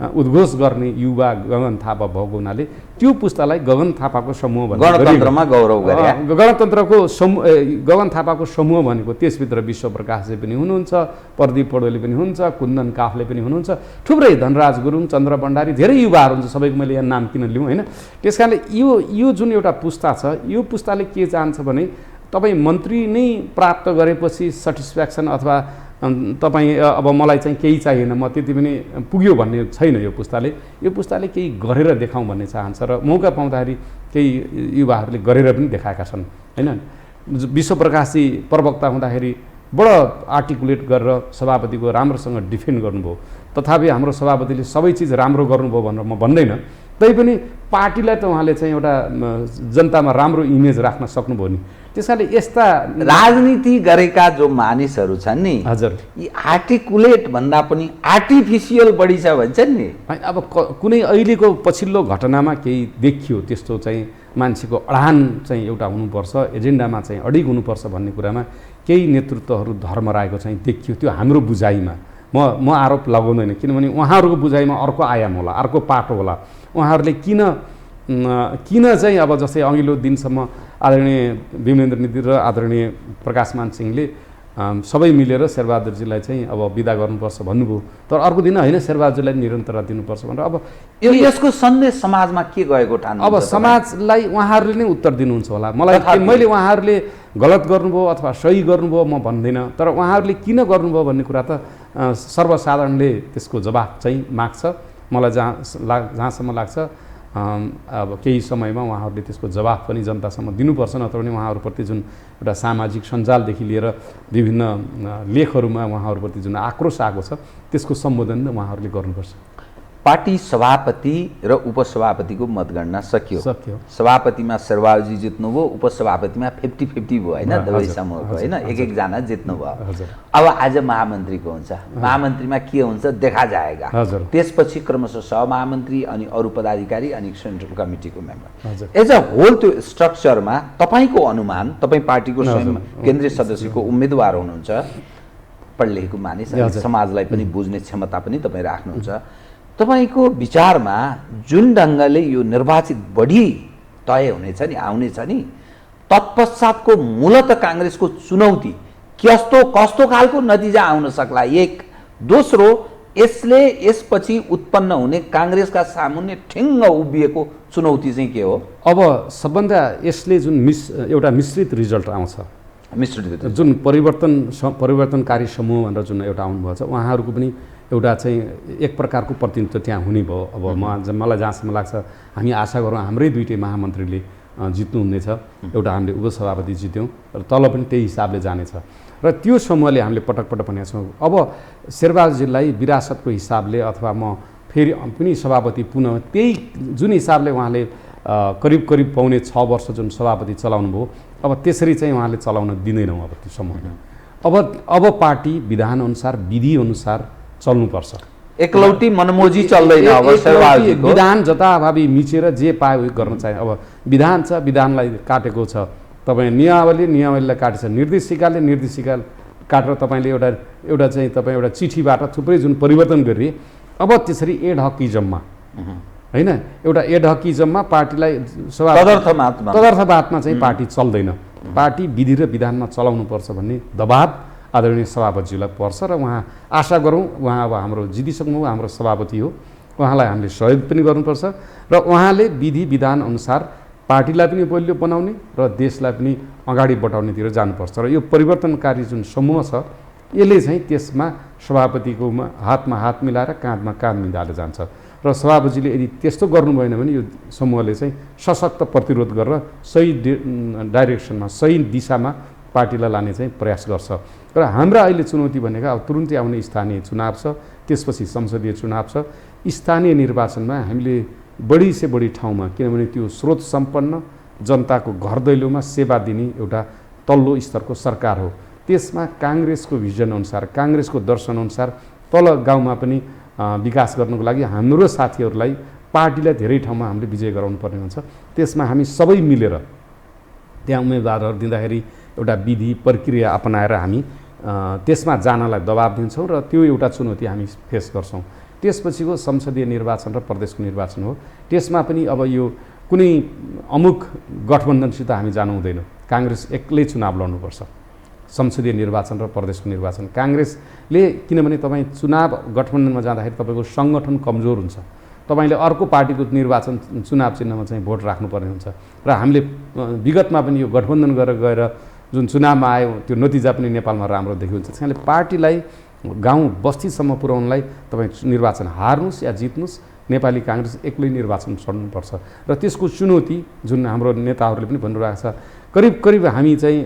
Speaker 2: उद्घोष गर्ने युवा गगन थापा भएको हुनाले त्यो पुस्तालाई गगन थापाको समूह
Speaker 5: गणतन्त्रमा गौरव गरे।
Speaker 2: गणतन्त्रको समूह गगन थापाको समूह भनेको त्यसभित्र विश्व प्रकाशले पनि हुनुहुन्छ, प्रदीप पौडेलले पनि हुनुहुन्छ, कुन्दन काफले पनि हुनुहुन्छ, थुप्रै धनराज गुरुङ, चन्द्र भण्डारी, धेरै युवाहरू हुन्छ। सबैको मैले यहाँ नाम किन लिउँ होइन। त्यस कारणले यो जुन एउटा पुस्ता छ यो पुस्ताले के चाहन्छ भने तपाईँ मन्त्री नै प्राप्त गरेपछि सेटिस्फ्याक्सन अथवा तपाईँ अब मलाई चाहिँ केही चाहिएन, म त्यति पनि पुग्यो भन्ने छैन। यो पुस्ताले केही गरेर देखाउँ भन्ने चाहन्छ र मौका पाउँदाखेरि केही युवाहरूले गरेर पनि देखाएका छन् होइन। विश्वप्रकाशजी प्रवक्ता हुँदाखेरि बडो आर्टिकुलेट गरेर सभापतिको राम्रोसँग डिफेन्ड गर्नुभयो। तथापि हाम्रो सभापतिले सबै चिज राम्रो गर्नुभयो भनेर म भन्दैन, तैपनि पार्टीलाई त उहाँले चाहिँ एउटा जनतामा राम्रो इमेज राख्न सक्नुभयो नि। त्यसकारणले यस्ता
Speaker 5: राजनीति गरेका जो मानिसहरू छन् नि
Speaker 2: हजुर
Speaker 5: यी आर्टिकुलेट भन्दा पनि आर्टिफिसियल बढी छ भन्छन् नि।
Speaker 2: अब कुनै अहिलेको पछिल्लो घटनामा केही देखियो त्यस्तो चाहिँ मान्छेको अडान चाहिँ एउटा हुनुपर्छ, एजेन्डामा चाहिँ अडिग हुनुपर्छ भन्ने कुरामा केही नेतृत्वहरू धर्मराएको चाहिँ देखियो। त्यो हाम्रो बुझाइमा म आरोप लगाउँदैन, किनभने उहाँहरूको बुझाइमा अर्को आयाम होला, अर्को पाटो होला। उहाँहरूले किन चाहिँ अब जस्तै अघिल्लो दिनसम्म आदरणीय विमलेन्द्र निधि र आदरणीय प्रकाशमान सिंहले सबै मिलेर शेरबहादुरजीलाई चाहिँ अब बिदा गर्नुपर्छ भन्नुभयो, तर अर्को दिन होइन शेरबहादुरजीलाई निरन्तरता दिनुपर्छ भनेर। अब
Speaker 5: यसको सन्देश समाजमा के गएको ठान्नु?
Speaker 2: अब समाजलाई उहाँहरूले नै उत्तर दिनुहुन्छ होला। मलाई मैले उहाँहरूले गलत गर्नुभयो अथवा सही गर्नुभयो म भन्दिनँ, तर उहाँहरूले किन गर्नुभयो भन्ने कुरा त सर्वसाधारणले त्यसको जवाफ चाहिँ माग्छ। मलाई जहाँसम्म लाग्छ अब केही समयमा उहाँहरूले त्यसको जवाफ पनि जनतासम्म दिनुपर्छ, नत्र भने उहाँहरूप्रति जुन एउटा सामाजिक सञ्जालदेखि लिएर विभिन्न लेखहरूमा उहाँहरूप्रति जुन आक्रोश आएको छ त्यसको सम्बोधन उहाँहरूले गर्नुपर्छ।
Speaker 5: पार्टी सभापति र उपसभापतिको मतगणना सकियो। सभापतिमा शेरबहादुरजी जित्नुभयो, उपसभापतिमा 50-50 भयो होइन, दुवै समूहको होइन, एक जना जित्नुभयो। अब आज महामन्त्रीको हुन्छ, महामन्त्रीमा के हुन्छ देखा जाएगा। त्यसपछि क्रमशः सहमहामन्त्री अनि अरू पदाधिकारी अनि सेन्ट्रल कमिटीको मेम्बर एज अ होल त्यो स्ट्रक्चरमा तपाईँको अनुमान, तपाईँ पार्टीको स्वयं केन्द्रीय सदस्यको उम्मेदवार हुनुहुन्छ, पढलेखेको मानिस, समाजलाई पनि बुझ्ने क्षमता पनि तपाईँ राख्नुहुन्छ। तपाईको विचारमा जुन ढङ्गले यो निर्वाचित बढी तय हुनेछ नि, आउनेछ नि, तत्पश्चातको मूलत काङ्ग्रेसको चुनौती कस्तो खालको नतिजा आउन सक्ला? एक। दोस्रो, यसले यसपछि उत्पन्न हुने काङ्ग्रेसका सामुन्ने ठिङ्ग उभिएको चुनौती चाहिँ के हो?
Speaker 2: अब सबभन्दा यसले जुन एउटा मिश्रित रिजल्ट आउँछ,
Speaker 5: मिश्रित
Speaker 2: जुन परिवर्तनकारी समूह भनेर जुन एउटा आउनुभएको छ, उहाँहरूको पनि एउटा चाहिँ एक प्रकारको प्रतिनिधित्व त्यहाँ हुने भयो। अब मलाई जहाँसम्म लाग्छ हामी आशा गरौँ हाम्रै दुईटै महामन्त्रीले जित्नुहुनेछ। एउटा हामीले उपसभापति जित्यौँ र तल पनि त्यही हिसाबले जानेछ र त्यो समूहले हामीले पटक पटक भनेका छौँ। अब शेरबहादुरजीलाई विरासतको हिसाबले अथवा म फेरि पनि सभापति पुनः त्यही जुन हिसाबले उहाँले करिब पाउने 6 वर्ष जुन सभापति चलाउनु भयो, अब त्यसरी चाहिँ उहाँले चलाउन दिँदैनौँ अब त्यो समूहले। अब पार्टी विधानअनुसार विधिअनुसार चल्नुपर्छ।
Speaker 5: एकलौटी मनमोजी चल्दैन। अब शेरबहादुरजीको
Speaker 2: विधान जताभावी मिचेर जे पाए उयो गर्न चाहे। अब विधान छ, विधानलाई काटेको छ, तपाईँ नियमावलीलाई काटेछ, निर्देशिकाले निर्देशिका काटेर तपाईँले एउटा चाहिँ तपाईँ एउटा चिठीबाट थुप्रै जुन परिवर्तन गरिए। अब त्यसरी एडहकिजममा होइन, एउटा एडहकिजममा पार्टीलाई तदर्थवादमा चाहिँ पार्टी चल्दैन। पार्टी विधि र विधानमा चलाउनुपर्छ भन्ने दबाब आदरणीय सभापतिजीलाई पर्छ र उहाँ आशा गरौँ उहाँ अब हाम्रो जितिसक्नु हाम्रो सभापति हो, उहाँलाई हामीले सहयोग पनि गर्नुपर्छ र उहाँले विधि विधान अनुसार पार्टीलाई पनि बलियो बनाउने र देशलाई पनि अगाडि बढाउनेतिर जानुपर्छ। र यो परिवर्तनकारी जुन समूह छ यसले चाहिँ त्यसमा सभापतिको हातमा हात मिलाएर काँधमा काँध मिलाएर जान्छ र सभापतिजीले यदि त्यस्तो गर्नु भएन भने यो समूहले चाहिँ सशक्त प्रतिरोध गरेर सही डाइरेक्सनमा सही दिशामा पार्टीलाई लाने चाहिँ प्रयास गर्छ। र हाम्रा अहिले चुनौती भनेको अब तुरुन्तै आउने स्थानीय चुनाव छ, त्यसपछि संसदीय चुनाव छ। स्थानीय निर्वाचनमा हामीले बढी से बढी ठाउँमा, किनभने त्यो स्रोत सम्पन्न जनताको घर दैलोमा सेवा दिने एउटा तल्लो स्तरको सरकार हो, त्यसमा काङ्ग्रेसको भिजन अनुसार काङ्ग्रेसको दर्शन अनुसार तल गाउँमा पनि विकास गर्नको लागि हाम्रो साथीहरूलाई पार्टीलाई धेरै ठाउँमा हामीले विजय गराउनु पर्ने हुन्छ। त्यसमा हामी सबै मिलेर त्यहाँ उम्मेदवारहरू दिँदाखेरि एउटा विधि प्रक्रिया अपनाएर हामी त्यसमा जानलाई दबाब दिन्छौँ र त्यो एउटा चुनौती हामी फेस गर्छौँ। त्यसपछिको संसदीय निर्वाचन र प्रदेशको निर्वाचन हो, त्यसमा पनि अब यो कुनै अमुक गठबन्धनसित हामी जानु हुँदैन। काङ्ग्रेस एक्लै चुनाव लड्नुपर्छ, संसदीय निर्वाचन र प्रदेशको निर्वाचन। काङ्ग्रेसले किनभने तपाईँ चुनाव गठबन्धनमा जाँदाखेरि तपाईँको सङ्गठन कमजोर हुन्छ, तपाईँले अर्को पार्टीको निर्वाचन चुनाव चिन्हमा चाहिँ भोट राख्नुपर्ने हुन्छ र हामीले विगतमा पनि यो गठबन्धन गरेर गएर जुन चुनावमा आयो त्यो नतिजा पनि नेपालमा राम्रो देखियो हुन्छ। त्यसैले पार्टीलाई गाउँ बस्तीसम्म पुर्याउनलाई तपाईँ निर्वाचन हार्नुहोस् या जित्नुहोस्, नेपाली काङ्ग्रेस एक्लै निर्वाचन लड्नुपर्छ र त्यसको चुनौती जुन हाम्रो नेताहरूले पनि भनिरहेको छ, करिब हामी चाहिँ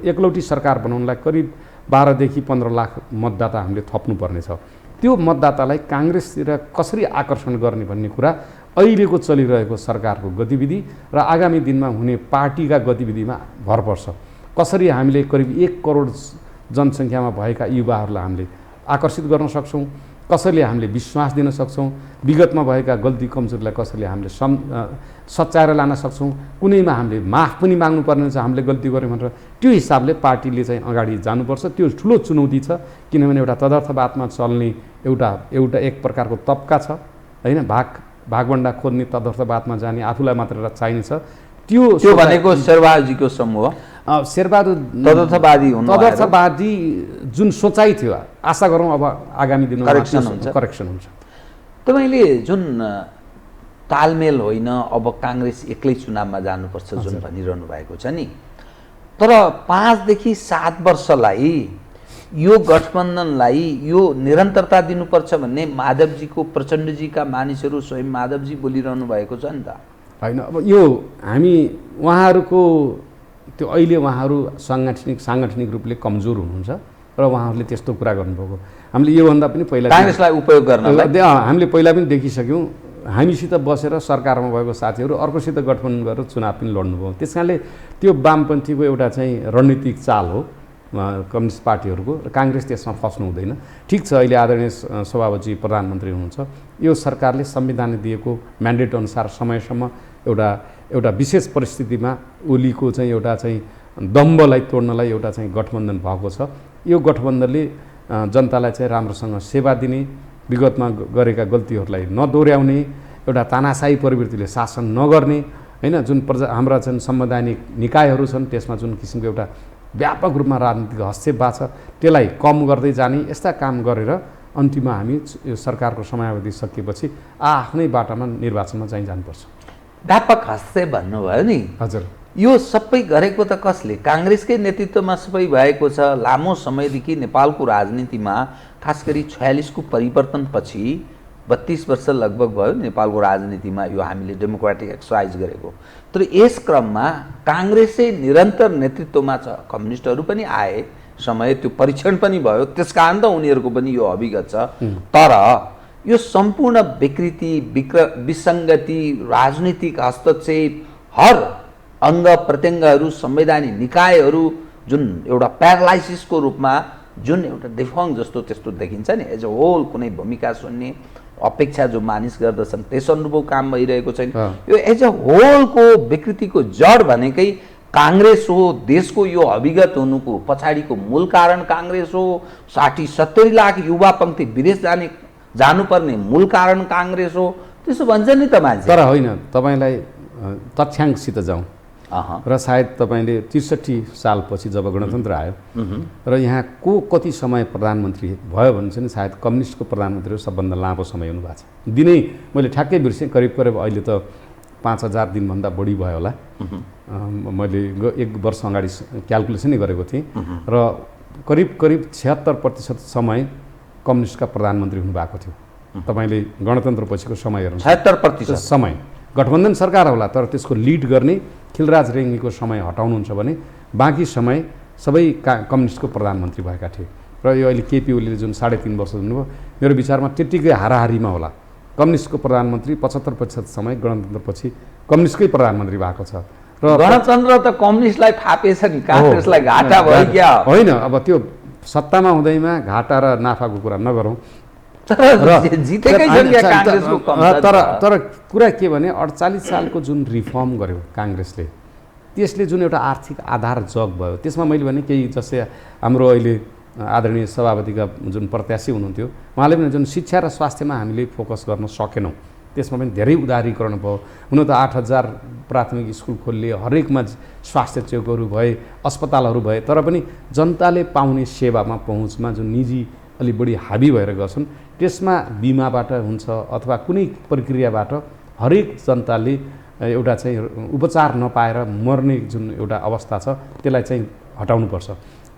Speaker 2: एकलौटी सरकार बनाउनलाई करिब 12 देखि 15 लाख मतदाता हामीले थप्नुपर्ने छ। त्यो मतदातालाई काङ्ग्रेसतिर कसरी आकर्षण गर्ने भन्ने कुरा अहिलेको चलिरहेको सरकारको गतिविधि र आगामी दिनमा हुने पार्टीका गतिविधिमा भर पर्छ। कसरी हामीले करिब 1 करोड जनसङ्ख्यामा भएका युवाहरूलाई हामीले आकर्षित गर्न सक्छौँ, कसैले हामीले विश्वास दिन सक्छौँ, विगतमा भएका गल्ती कमजोरीलाई कसैले हामीले सच्याएर लान सक्छौँ, कुनैमा हामीले माफ पनि माग्नुपर्ने छ हामीले गल्ती गऱ्यौँ भनेर, त्यो हिसाबले पार्टीले चाहिँ अगाडि जानुपर्छ। त्यो ठुलो चुनौती छ, किनभने एउटा तदर्थवादमा चल्ने एउटा एक प्रकारको तबका छ होइन, भागभन्डा खोज्ने तदर्थवादमा जाने आफूलाई मात्र चाहिने छ। त्यो
Speaker 5: भनेको शेरबहादुरजीको समूह
Speaker 2: शेरबहादुर तदर्थवादी जुन सोचाइ थियो, आशा गरौँ अब आगामी दिनमा करेक्सन हुन्छ।
Speaker 5: तपाईँले जुन तालमेल होइन अब काङ्ग्रेस एक्लै चुनावमा जानुपर्छ जुन भनिरहनु भएको छ नि, तर 5 देखि 7 वर्षलाई यो गठबन्धनलाई यो निरन्तरता दिनुपर्छ भन्ने माधवजीको प्रचण्डजीका मानिसहरू स्वयं माधवजी बोलिरहनु भएको छ नि त
Speaker 2: होइन। अब यो हामी उहाँहरूको त्यो अहिले उहाँहरू साङ्गठनिक रूपले कमजोर हुनुहुन्छ र उहाँहरूले त्यस्तो कुरा गर्नुभएको हामीले योभन्दा पनि पहिला
Speaker 5: काङ्ग्रेसलाई उपयोग गर्नलाई
Speaker 2: हामीले पहिला पनि देखिसक्यौँ। हामीसित बसेर सरकारमा भएको साथीहरू अर्कोसित गठबन्धन गरेर चुनाव पनि लड्नुभयो। त्यस कारणले त्यो वामपन्थीको एउटा चाहिँ रणनीतिक चाल हो कम्युनिस्ट पार्टीहरूको, र काङ्ग्रेस त्यसमा फस्नु हुँदैन। ठिक छ, अहिले आदरणीय सभापति प्रधानमन्त्री हुनुहुन्छ, यो सरकारले संविधानले दिएको म्यान्डेट अनुसार समयसम्म एउटा विशेष परिस्थितिमा ओलीको चाहिँ एउटा चाहिँ दम्बलाई तोड्नलाई एउटा चाहिँ गठबन्धन भएको छ। यो गठबन्धनले जनतालाई चाहिँ राम्रोसँग सेवा दिने, विगतमा गरेका गल्तीहरूलाई नदोहोऱ्याउने, एउटा तानाशाही प्रवृत्तिले शासन नगर्ने होइन, जुन हाम्रा जुन संवैधानिक निकायहरू छन् त्यसमा जुन किसिमको एउटा व्यापक रूपमा राजनीतिक हस्तक्षेप भएको छ त्यसलाई कम गर्दै जाने, यस्ता काम गरेर अन्तिममा हामी यो सरकारको समयावधि सकिएपछि आफ्नै बाटामा निर्वाचनमा चाहिँ जानुपर्छ।
Speaker 5: व्यापक हस्तक्षेप भन्नुभयो नि,
Speaker 2: हजुर,
Speaker 5: यो सबै गरेको त कसले? काङ्ग्रेसकै नेतृत्वमा सबै भएको छ। लामो समयदेखि नेपालको राजनीतिमा खास गरी 46 को परिवर्तनपछि 32 वर्ष लगभग भयो नेपालको राजनीतिमा यो हामीले डेमोक्रेटिक एक्सर्साइज गरेको। तर यस क्रममा काङ्ग्रेसै निरन्तर नेतृत्वमा छ, कम्युनिस्टहरू पनि आए, समय त्यो परीक्षण पनि भयो, त्यसकारण त उनीहरूको पनि यो अभिगत छ। तर यो सम्पूर्ण विकृति, विसङ्गति, राजनीतिक हस्तक्षेप, हर अङ्ग प्रत्यङ्गहरू, संवैधानिक निकायहरू जुन एउटा प्यारालाइसिसको रूपमा जुन एउटा डिफङ जस्तो त्यस्तो देखिन्छ नि, एज अ होल कुनै भूमिका सुन्ने अपेक्षा जो मानिस गर्दछन् त्यस अनुभव काम भइरहेको छैन। यो एज अ होलको विकृतिको जड भनेकै काङ्ग्रेस हो। देशको यो अभिगत हुनुको पछाडिको मूल कारण काङ्ग्रेस हो। 60-70 लाख युवा पङ्क्ति विदेश जानुपर्ने मूल कारण काङ्ग्रेस हो, त्यसो भन्छ नि त मान्छे।
Speaker 2: तर होइन, तपाईँलाई तथ्याङ्कसित जाउँ र सायद तपाईँले 63 सालपछि जब गणतन्त्र आयो र यहाँ कति समय प्रधानमन्त्री भयो भने चाहिँ सायद कम्युनिस्टको प्रधानमन्त्रीहरू सबभन्दा लामो समय हुनुभएको छ। दिनै मैले ठ्याक्कै बिर्सेँ, करिब अहिले त 5000 दिनभन्दा बढी भयो होला। मैले 1 वर्ष अगाडि क्यालकुलेसनै गरेको थिएँ र करिब 76% समय कम्युनिस्टका प्रधानमन्त्री हुनुभएको थियो। तपाईँले गणतन्त्रपछिको समय हेर्नु,
Speaker 5: 76%
Speaker 2: समय गठबन्धन सरकार होला, तर त्यसको लिड गर्ने खिलराज रेग्मीको समय हटाउनुहुन्छ भने बाँकी समय सबै कम्युनिस्टको प्रधानमन्त्री भएका थिए। र यो अहिले केपी ओलीले जुन 3.5 वर्ष हुनुभयो, मेरो विचारमा त्यत्तिकै हाराहारीमा होला। कम्युनिस्टको प्रधानमन्त्री 75% समय गणतन्त्रपछि कम्युनिस्टकै प्रधानमन्त्री भएको छ। र
Speaker 5: गणतन्त्र त कम्युनिस्टलाई फापेछ नि, काङ्ग्रेसलाई घाटा भयो क्या?
Speaker 2: होइन, अब त्यो सत्तामा हुँदैमा घाटा र नाफाको कुरा नगरौँ। तर कुरा के भने 48 सालको जुन रिफर्म गर्यो काङ्ग्रेसले, त्यसले जुन एउटा आर्थिक आधार जग भयो, त्यसमा मैले भने केही जस्तै हाम्रो अहिले आदरणीय सभापतिका जुन प्रत्याशी हुनुहुन्थ्यो उहाँले पनि जुन शिक्षा र स्वास्थ्यमा हामीले फोकस गर्न सकेनौँ, त्यसमा पनि धेरै उदारीकरण भयो। हुन त 8000 प्राथमिक स्कुल खोलिए, हरेकमा स्वास्थ्य चौकहरू भए, अस्पतालहरू भए, तर पनि जनताले पाउने सेवामा पहुँचमा जुन निजी अलि बढी हाबी भएर गर्छन्, त्यसमा बिमाबाट हुन्छ अथवा कुनै प्रक्रियाबाट हरेक जनताले एउटा चाहिँ उपचार नपाएर मर्ने जुन एउटा अवस्था छ त्यसलाई चाहिँ हटाउनुपर्छ।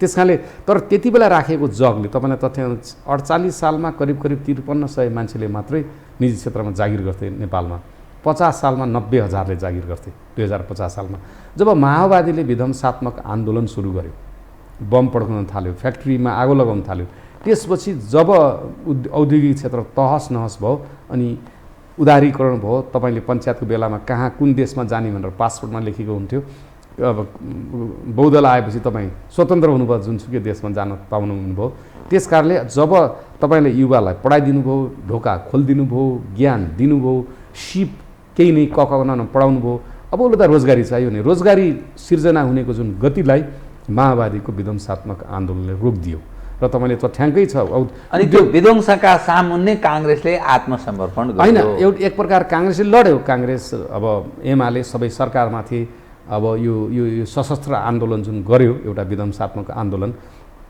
Speaker 2: त्यस कारणले तर त्यति बेला राखेको जगले तपाईँलाई तथ्य 48 सालमा करिब 5300 मान्छेले मात्रै निजी क्षेत्रमा जागिर गर्थे नेपालमा। 50 सालमा 90,000ले जागिर गर्थे। 2050 सालमा जब माओवादीले विध्वंसात्मक आन्दोलन सुरु गर्यो, बम पड्काउन थाल्यो, फ्याक्ट्रीमा आगो लगाउन थाल्यो, त्यसपछि जब औद्योगिक क्षेत्र तहस नहस भयो अनि उदारीकरण भयो। तपाईँले पञ्चायतको बेलामा कहाँ कुन देशमा जाने भनेर पासपोर्टमा लेखेको हुन्थ्यो। अब बहुदल आएपछि तपाईँ स्वतन्त्र हुनुभयो, जुनसुकै देशमा जान पाउनुभयो। त्यस कारणले जब तपाईँले युवालाई पढाइदिनु भयो, ढोका खोलिदिनु भयो, ज्ञान दिनुभयो, सिप केही नै ककाउन पढाउनु भयो, अब उसले त रोजगारी चाहियो नि। रोजगारी सिर्जना हुनेको जुन गतिलाई माओवादीको विध्वंसात्मक आन्दोलनले रोकिदियो र तपाईँले तथ्याङ्कै छ।
Speaker 5: अनि त्यो विध्वंसका सामुन्ने काङ्ग्रेसले आत्मसमर्पण गर्यो।
Speaker 2: होइन, एक प्रकार काङ्ग्रेसले लड्यो। काङ्ग्रेस अब एमाले सबै सरकारमाथि अब यो सशस्त्र आन्दोलन जुन गर्यो, एउटा विध्वंसात्मक आन्दोलन,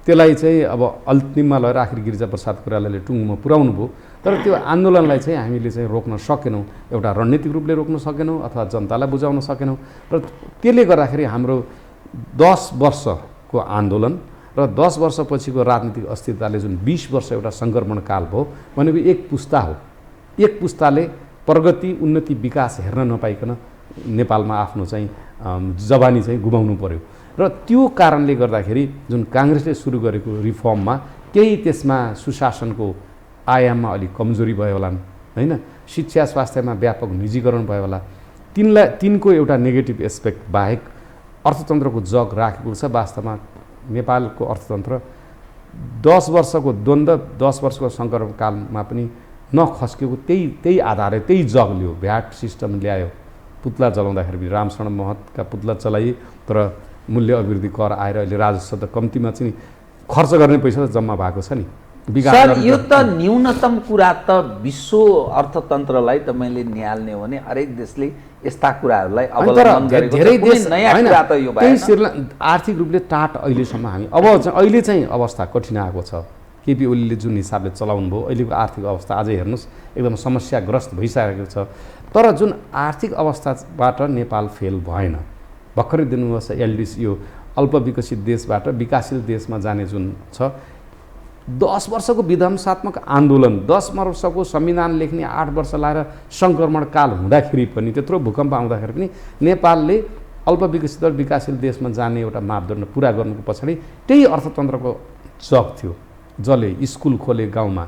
Speaker 2: त्यसलाई चाहिँ अब अन्तिममा लगेर आखिर गिरिजाप्रसाद कोइरालाले टुङ्गोमा पुर्याउनु भयो। तर त्यो आन्दोलनलाई चाहिँ हामीले चाहिँ रोक्न सकेनौँ, एउटा रणनीतिक रूपले रोक्न सकेनौँ अथवा जनतालाई बुझाउन सकेनौँ। र त्यसले गर्दाखेरि हाम्रो 10 वर्षको आन्दोलन र 10 वर्षपछिको राजनीतिक अस्थिरताले जुन 20 वर्ष एउटा सङ्क्रमण काल भयो भनेको एक पुस्ता हो। एक पुस्ताले प्रगति, उन्नति, विकास हेर्न नपाइकन नेपालमा आफ्नो चाहिँ जवानी चाहिँ गुमाउनु पर्यो। र त्यो कारणले गर्दाखेरि जुन काङ्ग्रेसले सुरु गरेको रिफर्ममा केही त्यसमा सुशासनको आयाममा अलिक कमजोरी भयो होला होइन, शिक्षा स्वास्थ्यमा व्यापक निजीकरण भयो होला, तिनको एउटा नेगेटिभ एस्पेक्ट बाहेक अर्थतन्त्रको जग राखेको छ। वास्तवमा नेपालको अर्थतन्त्र 10 वर्षको द्वन्द्व, 10 वर्षको सङ्कट कालमा पनि नखस्केको त्यही आधारले त्यही जग लियो। भ्याट सिस्टम ल्यायो, पुतला जलाउँदाखेरि रामशरण महतका पुतला चलाइए, तर मूल्य अभिवृद्धि कर आएर अहिले राजस्व त कम्तीमा चाहिँ खर्च गर्ने पैसा त जम्मा भएको छ नि।
Speaker 5: सर, यो त न्यूनतम कुरा त विश्व अर्थतन्त्रलाई तपाईँले निहाल्ने हो भने हरेक देशले यस्ता कुराहरूलाई अवलम्बन गरेको छ।
Speaker 2: धेरै देश
Speaker 5: नयाँ कुरा त यो भएन।
Speaker 2: आर्थिक रूपले टाट अहिलेसम्म हामी अहिले चाहिँ अवस्था कठिन आएको छ। केपी ओलीले जुन हिसाबले चलाउनु भयो, अहिलेको आर्थिक अवस्था अझै हेर्नुहोस् एकदम समस्याग्रस्त भइसकेको छ। तर जुन आर्थिक अवस्थाबाट नेपाल फेल भएन। भर्खरै दिनुहोस् एलडिसी, यो अल्पविकसित देशबाट विकासशील देशमा जाने जुन छ, 10 वर्षको विध्वंसात्मक आन्दोलन, 10 वर्षको संविधान लेख्ने 8 वर्ष लाएर सङ्क्रमण काल हुँदाखेरि पनि, त्यत्रो भूकम्प आउँदाखेरि पनि नेपालले अल्पविकसित र विकासशील देशमा जाने एउटा मापदण्ड पुरा गर्नुको पछाडि त्यही अर्थतन्त्रको जग थियो, जसले स्कुल खोले, गाउँमा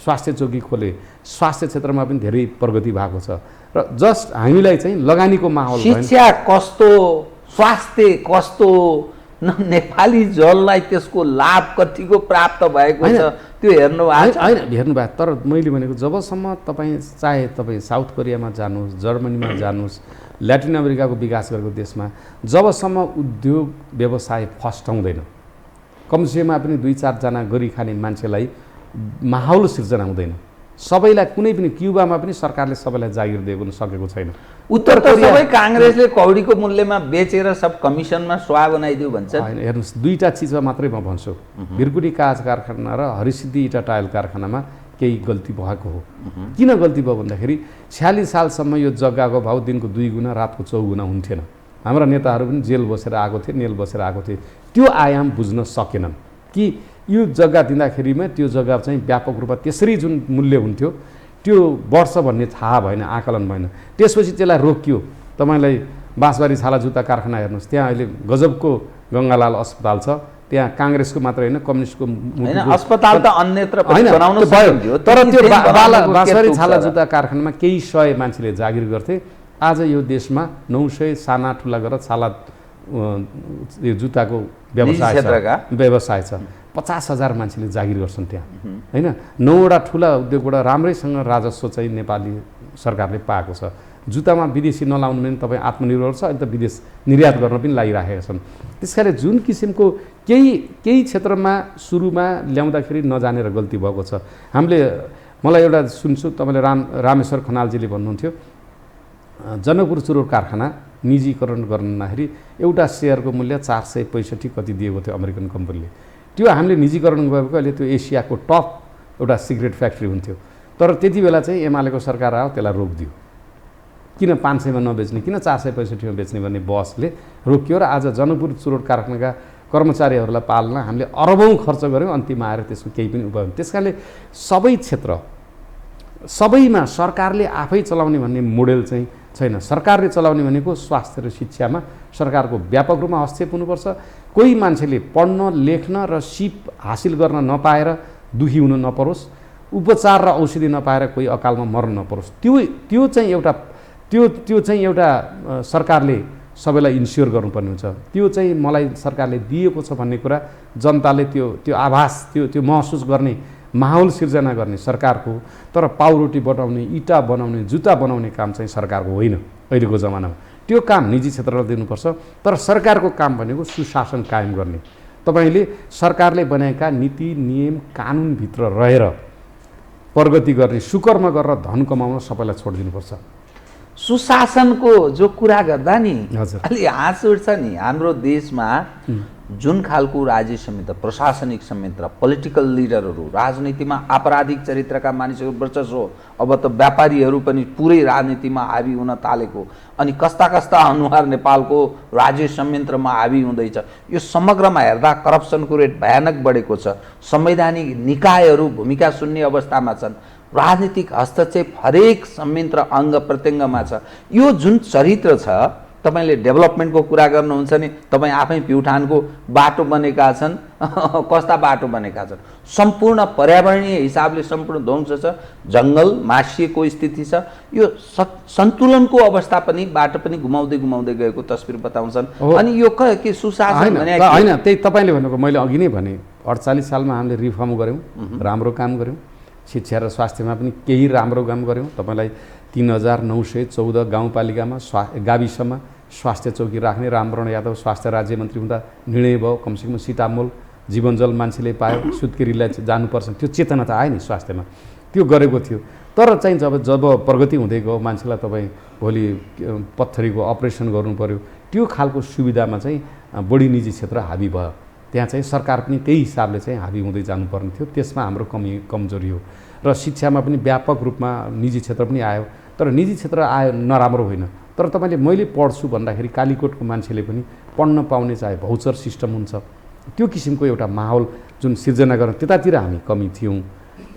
Speaker 2: स्वास्थ्य चौकी खोले, स्वास्थ्य क्षेत्रमा पनि धेरै प्रगति भएको छ। र जस्ट हामीलाई चाहिँ लगानीको माहौल,
Speaker 5: शिक्षा कस्तो, स्वास्थ्य कस्तो, नेपाली जललाई त्यसको लाभ कतिको प्राप्त भएको छ त्यो हेर्नु
Speaker 2: होइन हेर्नुभएको। तर मैले भनेको जबसम्म चाहे तपाईँ साउथ कोरियामा जानुहोस्, जर्मनीमा जानुहोस्, ल्याटिन अमेरिकाको विकास गरेको देशमा जबसम्म उद्योग व्यवसाय फस्टाउँदैन, कमसेकममा पनि 2-4 जना गरी खाने मान्छेलाई माहौल सिर्जना हुँदैन। सबैलाई कुनै पनि क्युबामा पनि सरकारले सबैलाई जागिर दिएको सकेको छैन।
Speaker 5: उत्तर कोरिया सबै काङ्ग्रेसले कौडीको मूल्यमा बेचेर सब कमिसनमा स्वा बनाइदियो भन्छ।
Speaker 2: होइन, हेर्नुहोस्, 2टा चिजमा मात्रै म भन्छु। भिरकुटी काँच कारखाना र हरिसिद्धि इटा टायल कारखानामा केही गल्ती भएको हो। किन गल्ती भयो भन्दाखेरि 46 सालसम्म यो जग्गाको भाउ दिनको 2 गुणा रातको 4 गुणा हुन्थेन। हाम्रा नेताहरू पनि जेल बसेर आएको थिए, नेल बसेर आएको थिए। त्यो आयाम बुझ्न सकेनन् कि यो जग्गा दिँदाखेरिमा त्यो जग्गा चाहिँ व्यापक रूपमा त्यसरी जुन मूल्य हुन्थ्यो त्यो वर्ष भन्ने थाहा भएन, आकलन भएन। त्यसपछि त्यसलाई रोकियो। तपाईँलाई बाँसबारी छाला जुत्ता कारखाना हेर्नुहोस्, त्यहाँ अहिले गजबको गङ्गालाल अस्पताल छ, त्यहाँ काङ्ग्रेसको मात्र होइन कम्युनिस्टको
Speaker 5: अस्पताल त अन्यत्र पनि बनाउन
Speaker 2: सकियो। तर त्यो बाँसबारी छाला जुत्ता कारखानामा केही 100 मान्छेले जागिर गर्थे। आज यो देशमा 900 साना ठुला गरेर छाला यो जुत्ताको व्यवसाय छ। 50,000 मान्छेले जागिर गर्छन् त्यहाँ होइन। 9वटा ठुला उद्योगबाट राम्रैसँग राजस्व चाहिँ नेपाली सरकारले पाएको छ। जुत्तामा विदेशी नलाउनु भने तपाईँ आत्मनिर्भर छ, अहिले त विदेश निर्यात गर्न पनि लागिरहेका छन्। त्यस कारणले जुन किसिमको केही क्षेत्रमा सुरुमा ल्याउँदाखेरि नजानेर गल्ती भएको छ। मलाई एउटा सुन्छु, तपाईँले रामेश्वर खनालजीले भन्नुहुन्थ्यो जनकपुर चुरोट कारखाना निजीकरण गर्दाखेरि एउटा सेयरको मूल्य 465 कति दिएको थियो अमेरिकन कम्पनीले। त्यो हामीले निजीकरण गरेको अहिले त्यो एसियाको टप एउटा सिगरेट फ्याक्ट्री हुन्थ्यो। तर त्यति बेला चाहिँ एमालेको सरकार आयो, त्यसलाई रोकिदियो। किन 500मा नबेच्ने, किन 465मा बेच्ने भन्ने बहसले रोकियो। र आज जनकपुर चुरोट कारखानाका कर्मचारीहरूलाई पाल्न हामीले अरबौँ खर्च गऱ्यौँ, अन्तिममा आएर त्यसको केही पनि उपाय। त्यस कारणले सबै क्षेत्र सबैमा सरकारले आफै चलाउने भन्ने मोडेल चाहिँ छैन। सरकारले चलाउने भनेको स्वास्थ्य र शिक्षामा सरकारको व्यापक रूपमा हस्तक्षेप हुनुपर्छ। कोही मान्छेले पढ्न, लेख्न र सिप हासिल गर्न नपाएर दुखी हुन नपरोस्। उपचार र औषधि नपाएर कोही अकालमा मर्न नपरोस्, त्यो चाहिँ एउटा सरकारले सबैलाई इन्स्योर गर्नुपर्ने हुन्छ। त्यो चाहिँ मलाई सरकारले दिएको छ भन्ने कुरा जनताले त्यो आभास त्यो महसुस गर्ने माहौल सिर्जना गर्ने सरकारको। तर पाउरोटी बनाउने, इँटा बनाउने, जुत्ता बनाउने काम चाहिँ सरकारको होइन अहिलेको जमानामा। त्यो काम निजी क्षेत्रलाई दिनुपर्छ। तर सरकारको काम भनेको सुशासन कायम गर्ने। तपाईँले सरकारले बनाएका नीति नियम कानुनभित्र रहेर प्रगति गर्ने, सुकर्म गरेर धन कमाउन सबैलाई छोडिदिनुपर्छ।
Speaker 5: सुशासनको जो कुरा गर्दा नि
Speaker 2: हजुर।
Speaker 5: अलि हाँस उठ्छ नि। हाम्रो देशमा जुन खालको राज्य संहिता, प्रशासनिक संहिता, पोलिटिकल लिडरहरू, राजनीतिमा आपराधिक चरित्रका मानिसहरू वर्चस्व, अब त व्यापारीहरू पनि पुरै राजनीतिमा हावी हुन थालेको, अनि कस्ता कस्ता अनुहार नेपालको राज्य संयन्त्रमा हावी हुँदैछ। यो समग्रमा हेर्दा करप्सनको रेट भयानक बढेको छ। संवैधानिक निकायहरू भूमिका शून्य अवस्थामा छन्। राजनीतिक हस्तक्षेप हरेक संयन्त्र अङ्ग प्रत्यङ्गमा छ। यो जुन चरित्र छ, तपाईले डेभलपमेन्टको कुरा गर्नुहुन्छ नि, तपाईँ आफै प्युठानको बाटो बनेका छन्, कस्ता बाटो बनेका छन्, सम्पूर्ण पर्यावरणीय हिसाबले सम्पूर्ण ध्वंस छ, जङ्गल मासिएको स्थिति छ। यो सन्तुलनको अवस्था पनि बाटो पनि घुमाउँदै घुमाउँदै गएको तस्बिर बताउँछन्। अनि यो के सुशासन भने
Speaker 2: होइन, त्यही तपाईँले भनेको मैले अघि नै भने 48 सालमा हामीले रिफर्म गऱ्यौँ, राम्रो काम गऱ्यौँ। शिक्षा र स्वास्थ्यमा पनि केही राम्रो काम गऱ्यौँ। तपाईँलाई 3914 गाउँपालिकामा गाविसमा स्वास्थ्य चौकी राख्ने रामवरण यादव स्वास्थ्य राज्य मन्त्री हुँदा निर्णय भयो। कमसेकम सिटामोल जीवनजल मान्छेले पायो, सुत्केरीलाई जानुपर्छ, त्यो चेतना त आयो नि स्वास्थ्यमा, त्यो गरेको थियो। तर चाहिँ जब प्रगति हुँदै गयो, मान्छेलाई तपाईँ भोलि पत्थरीको अपरेसन गर्नु पर्यो, त्यो खालको सुविधामा चाहिँ बढी निजी क्षेत्र हावी भयो। त्यहाँ चाहिँ सरकार पनि त्यही हिसाबले चाहिँ हावी हुँदै जानुपर्ने थियो। त्यसमा हाम्रो कमजोरी हो। र शिक्षामा पनि व्यापक रूपमा निजी क्षेत्र पनि आयो। तर निजी क्षेत्र आयो नराम्रो होइन। तर तपाईँले मैले पढ्छु भन्दाखेरि कालीकोटको मान्छेले पनि पढ्न पाउने चाहे भौचर सिस्टम हुन्छ, त्यो किसिमको एउटा माहौल जुन सिर्जना गर्न, त्यतातिर हामी कमी थियौँ।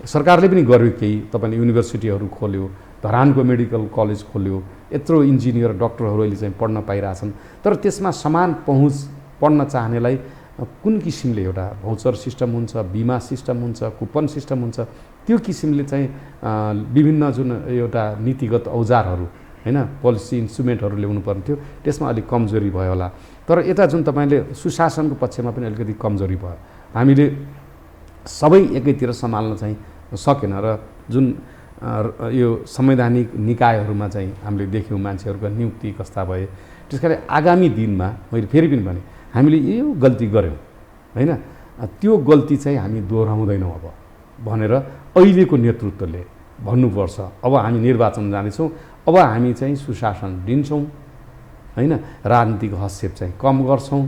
Speaker 2: सरकारले पनि गर्यो केही। तपाईँले युनिभर्सिटीहरू खोल्यो, धरानको मेडिकल कलेज खोल्यो, यत्रो इन्जिनियर डक्टरहरू अहिले चाहिँ पढ्न पाइरहेछन्। तर त्यसमा समान पहुँच पढ्न चाहनेलाई कुन किसिमले एउटा भौचर सिस्टम हुन्छ, बिमा सिस्टम हुन्छ, कुपन सिस्टम हुन्छ, त्यो किसिमले चाहिँ विभिन्न जुन एउटा नीतिगत औजारहरू होइन, पोलिसी इन्स्ट्रुमेन्टहरू ल्याउनु पर्ने थियो, त्यसमा अलिक कमजोरी भयो होला। तर यता जुन तपाईँले सुशासनको पक्षमा पनि अलिकति कमजोरी भयो। हामीले सबै एकैतिर सम्हाल्न चाहिँ सकेन। र जुन यो संवैधानिक निकायहरूमा चाहिँ हामीले देख्यौँ मान्छेहरूको नियुक्ति कस्ता भए। त्यस कारण आगामी दिनमा मैले फेरि पनि भने हामीले यो गल्ती गऱ्यौँ होइन, त्यो गल्ती चाहिँ हामी दोहोऱ्याउँदैनौँ अब भनेर अहिलेको नेतृत्वले भन्नुपर्छ। अब हामी निर्वाचन जानेछौँ, अब हामी चाहिँ सुशासन दिन्छौँ होइन, राजनीतिक हस्तक्षेप चाहिँ कम गर्छौँ,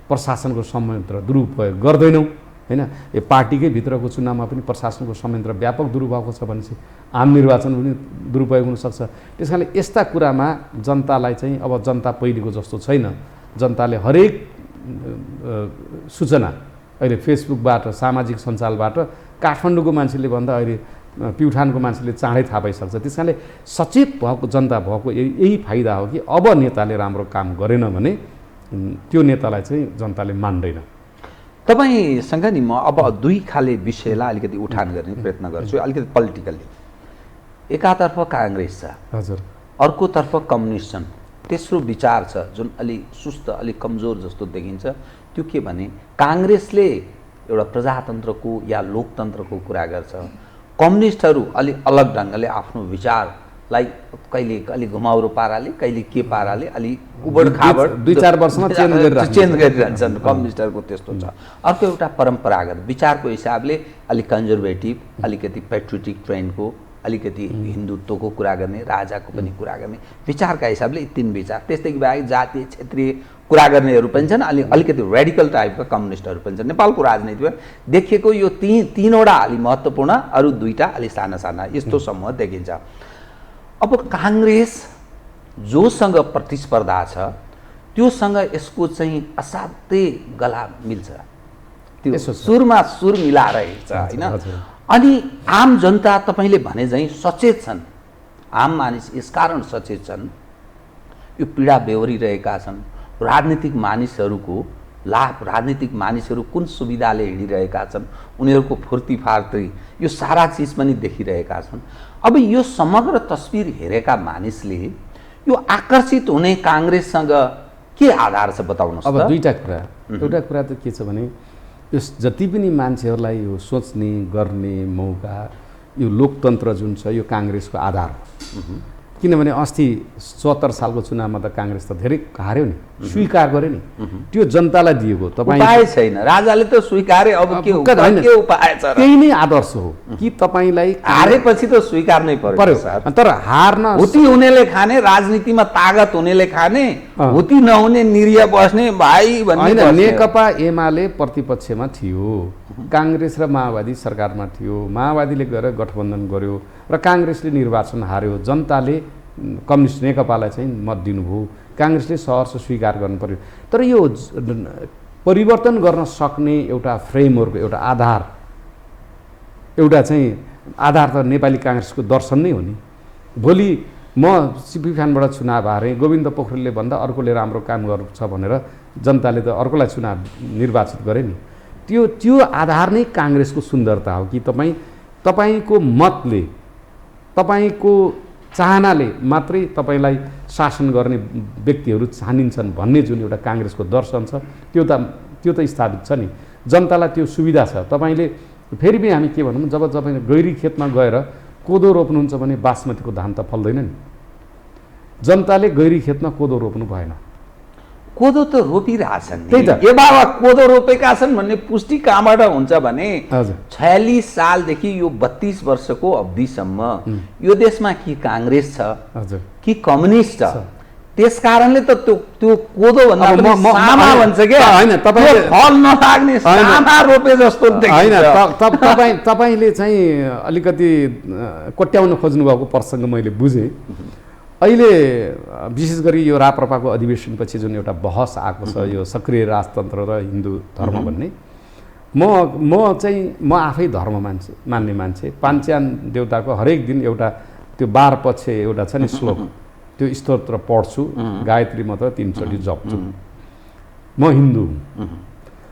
Speaker 2: प्रशासनको संयन्त्र दुरुपयोग गर्दैनौँ होइन। यो पार्टीकै भित्रको चुनावमा पनि प्रशासनको संयन्त्र व्यापक दुरुपयोग छ भने चाहिँ आम निर्वाचन पनि दुरुपयोग हुनसक्छ। त्यस कारणले यस्ता कुरामा जनतालाई चाहिँ अब जनता पहिलेको जस्तो छैन। जनताले हरेक सूचना अहिले फेसबुकबाट, सामाजिक सञ्जालबाट काठमाडौँको मान्छेले भन्दा अहिले प्युठानको मान्छेले चाँडै थाहा पाइसक्छ। त्यस कारणले सचेत भएको जनता भएको यही फाइदा हो कि अब नेताले राम्रो काम गरेन भने त्यो नेतालाई चाहिँ जनताले मान्दैन।
Speaker 5: तपाईँसँग नि म अब दुई खाले विषयलाई अलिकति उठान गर्ने प्रयत्न गर्छु, अलिकति पोलिटिकल्ली। एकातर्फ काङ्ग्रेस छ,
Speaker 2: हजुर,
Speaker 5: अर्कोतर्फ कम्युनिस्ट छन्। तेस्रो विचार छ जुन अलि सुस्त, अलि कमजोर जस्तो देखिन्छ। त्यो के भने काङ्ग्रेसले एउटा प्रजातन्त्रको या लोकतन्त्रको कुरा गर्छ, कम्युनिस्टहरू अलि अलग ढङ्गले आफ्नो विचारलाई कहिले अलि घुमाउरो पाराले, कहिले के पाराले अलि उबड खाबड 2-4
Speaker 2: वर्षमा
Speaker 5: चेन्ज गरिरहन्छन्। कम्युनिस्टहरूको त्यस्तो छ। अर्को एउटा परम्परागत विचारको हिसाबले अलिक कन्जर्भेटिभ, अलिकति पेट्रियोटिक ट्रेन्डको, अलिकति हिन्दुत्वको कुरा गर्ने, राजाको पनि कुरा गर्ने विचारका हिसाबले 3 विचार। त्यस्तै बाहेक जातीय क्षेत्रीय कुरा गर्नेहरू पनि छन्, अलिकति रेडिकल टाइपका कम्युनिस्टहरू पनि छन्। नेपालको राजनीतिमा देखिएको यो तीनवटा अलि महत्त्वपूर्ण, अरू 2टा अलि साना साना यस्तो समूह देखिन्छ। अब काङ्ग्रेस जोसँग प्रतिस्पर्धा छ त्योसँग यसको चाहिँ असाध्यै गला मिल्छ, त्यो सुरमा सुर मिलाएर हिँड्छ होइन। अनि आम जनता तपाईँले भने झैँ सचेत छन्, आम मानिस यसकारण सचेत छन्, यो पीडा बेहोरिरहेका छन्। राजनीतिक मानिसहरूको लाभ राजनीतिक मानिसहरू कुन सुविधाले हिँडिरहेका छन्, उनीहरूको फुर्तीफार्ती, यो सारा चिज पनि देखिरहेका छन्। अब यो समग्र तस्बिर हेरेका मानिसले यो आकर्षित हुने काङ्ग्रेससँग के आधार छ बताउनुहोस्।
Speaker 2: अब दुईटा कुरा, एउटा कुरा त के छ भने यो जति पनि मान्छेहरूलाई यो सोच्ने गर्ने मौका, यो लोकतन्त्र जुन छ यो काङ्ग्रेसको आधार हो। किनभने अस्ति 74 सालको चुनावमा त काङ्ग्रेस त धेरै हार्यो नि, स्वीकार गर्यो नि, त्यो जनतालाई दिएको। तपाईँ
Speaker 5: उपाय छैन, राजाले त स्वीकारे, अब के उपाय छ?
Speaker 2: त्यही नै आदर्श हो कि तपाईँलाई
Speaker 5: हारेपछि त स्वीकार्नै पर्यो।
Speaker 2: तर हार्न
Speaker 5: हुती हुनेले खाने, राजनीतिमा तागत हुनेले खाने, हुती नहुने निरीह बस्ने भाइ भन्ने।
Speaker 2: नेकपा एमाले प्रतिपक्षमा थियो, काङ्ग्रेस र माओवादी सरकारमा थियो, माओवादीले गएर गठबन्धन गर्यो र काङ्ग्रेसले निर्वाचन हार्यो। जनताले कम्युनिस्ट नेकपालाई चाहिँ मत दिनुभयो, काङ्ग्रेसले सहर्ष स्वीकार गर्नु पर्यो। तर यो परिवर्तन गर्न सक्ने एउटा फ्रेमवर्क, एउटा आधार, एउटा चाहिँ आधार त नेपाली काङ्ग्रेसको दर्शन नै हो नि। भोलि म सिपी फ्यानबाट चुनाव हारेँ, गोविन्द पोखरेलले भन्दा अर्कोले राम्रो काम गर्छ भनेर जनताले त अर्कोलाई चुनाव निर्वाचित गरे नि। त्यो आधार नै काङ्ग्रेसको सुन्दरता हो कि तपाईँको मतले, तपाईँको चाहनाले मात्रै तपाईँलाई शासन गर्ने व्यक्तिहरू छानिन्छन् भन्ने जुन एउटा काङ्ग्रेसको दर्शन छ त्यो त स्थापित छ नि। जनतालाई त्यो सुविधा छ। तपाईँले फेरि पनि हामी के भनौँ, जब तपाईँ गैरी खेतमा गएर कोदो रोप्नुहुन्छ भने बासमतीको धान त फल्दैन नि। जनताले गैरी खेतमा कोदो रोप्नु भएन,
Speaker 5: कोदो त रोपिरहेछन्।
Speaker 2: त्यही त,
Speaker 5: ए बाबा कोदो रोपेका छन् भन्ने पुष्टि कहाँबाट हुन्छ भने 46 सालदेखि यो 32 वर्षको अवधिसम्म यो देशमा कि काङ्ग्रेस छ कि कम्युनिस्ट छ। त्यस कारणले त त्यो कोदो भन्दा पनि सामा भन्छ के हैन, तपाईले फल नलाग्ने सामा रोपे जस्तो
Speaker 2: देखिन्छ। तपाईले चाहिँ अलिकति कोट्याउन खोज्नु भएको प्रसङ्ग मैले बुझेँ। अहिले विशेष गरी यो राप्रपाको अधिवेशनपछि जुन एउटा बहस आएको छ, यो सक्रिय राजतन्त्र र हिन्दू धर्म भन्ने, म आफै धर्म मान्ने मान्छे। पाञ्चान देवताको हरेक दिन एउटा त्यो 12 पक्ष एउटा छ नि श्लोक, त्यो स्तोत्र पढ्छु, गायत्री मात्र 3 चोटि जप्छु। म हिन्दू हुँ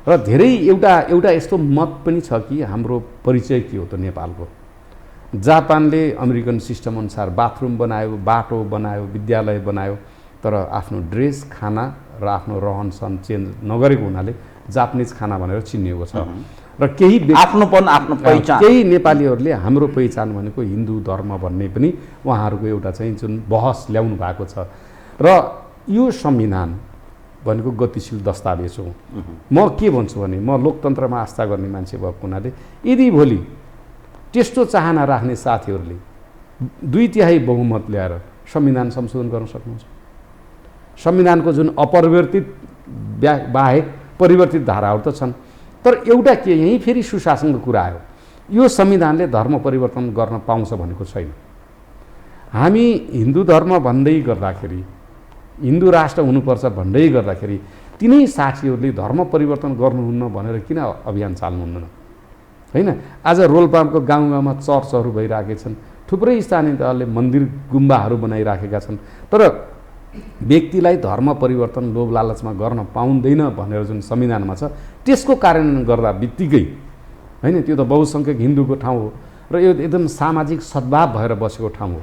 Speaker 2: र धेरै एउटा यस्तो मत पनि छ कि हाम्रो परिचय के हो त नेपालको। जापानले अमेरिकन सिस्टम अनुसार बाथरुम बनायो, बाटो बनायो, विद्यालय बनायो, तर आफ्नो ड्रेस, खाना र आफ्नो रहनसहन चेन्ज नगरेको हुनाले जापानिज खाना भनेर चिनिएको छ। र
Speaker 5: आफ्नोपन, आफ्नो पहिचान,
Speaker 2: केही नेपालीहरूले हाम्रो पहिचान भनेको हिन्दू धर्म भन्ने पनि उहाँहरूको एउटा चाहिँ जुन बहस ल्याउनु भएको छ। र यो संविधान भनेको गतिशील दस्तावेज हो। म के भन्छु भने, म लोकतन्त्रमा आस्था गर्ने मान्छे भएको हुनाले यदि भोलि त्यस्तो चाहना राख्ने साथीहरूले 2/3 बहुमत ल्याएर संविधान संशोधन गर्न सक्नुहुन्छ। संविधानको जुन अपरिवर्तित बाहेक परिवर्तित धाराहरू त छन्, तर एउटा के यहीँ फेरि सुशासनको कुरा आयो, यो संविधानले धर्म परिवर्तन गर्न पाउँछ भनेको छैन। हामी हिन्दू धर्म भन्दै गर्दाखेरि, हिन्दू राष्ट्र हुनुपर्छ भन्दै गर्दाखेरि तिनै साथीहरूले धर्म परिवर्तन गर्नुहुन्न भनेर किन अभियान चाल्नुहुन्न हैन? आज रोल्पाको गाउँ-गाउँमा चर्चहरू भइरहेका छन्, थुप्रै स्थानीय तहले मन्दिर गुम्बाहरू बनाइराखेका छन्, तर व्यक्तिलाई धर्म परिवर्तन लोभ लालचमा गर्न पाउँदैन भनेर जुन संविधानमा छ त्यसको कार्यान्वयन गर्दा बित्तिकै हैन, त्यो त बहुसङ्ख्यक हिन्दूको ठाउँ हो र यो एकदम सामाजिक सद्भाव भएर बसेको ठाउँ हो।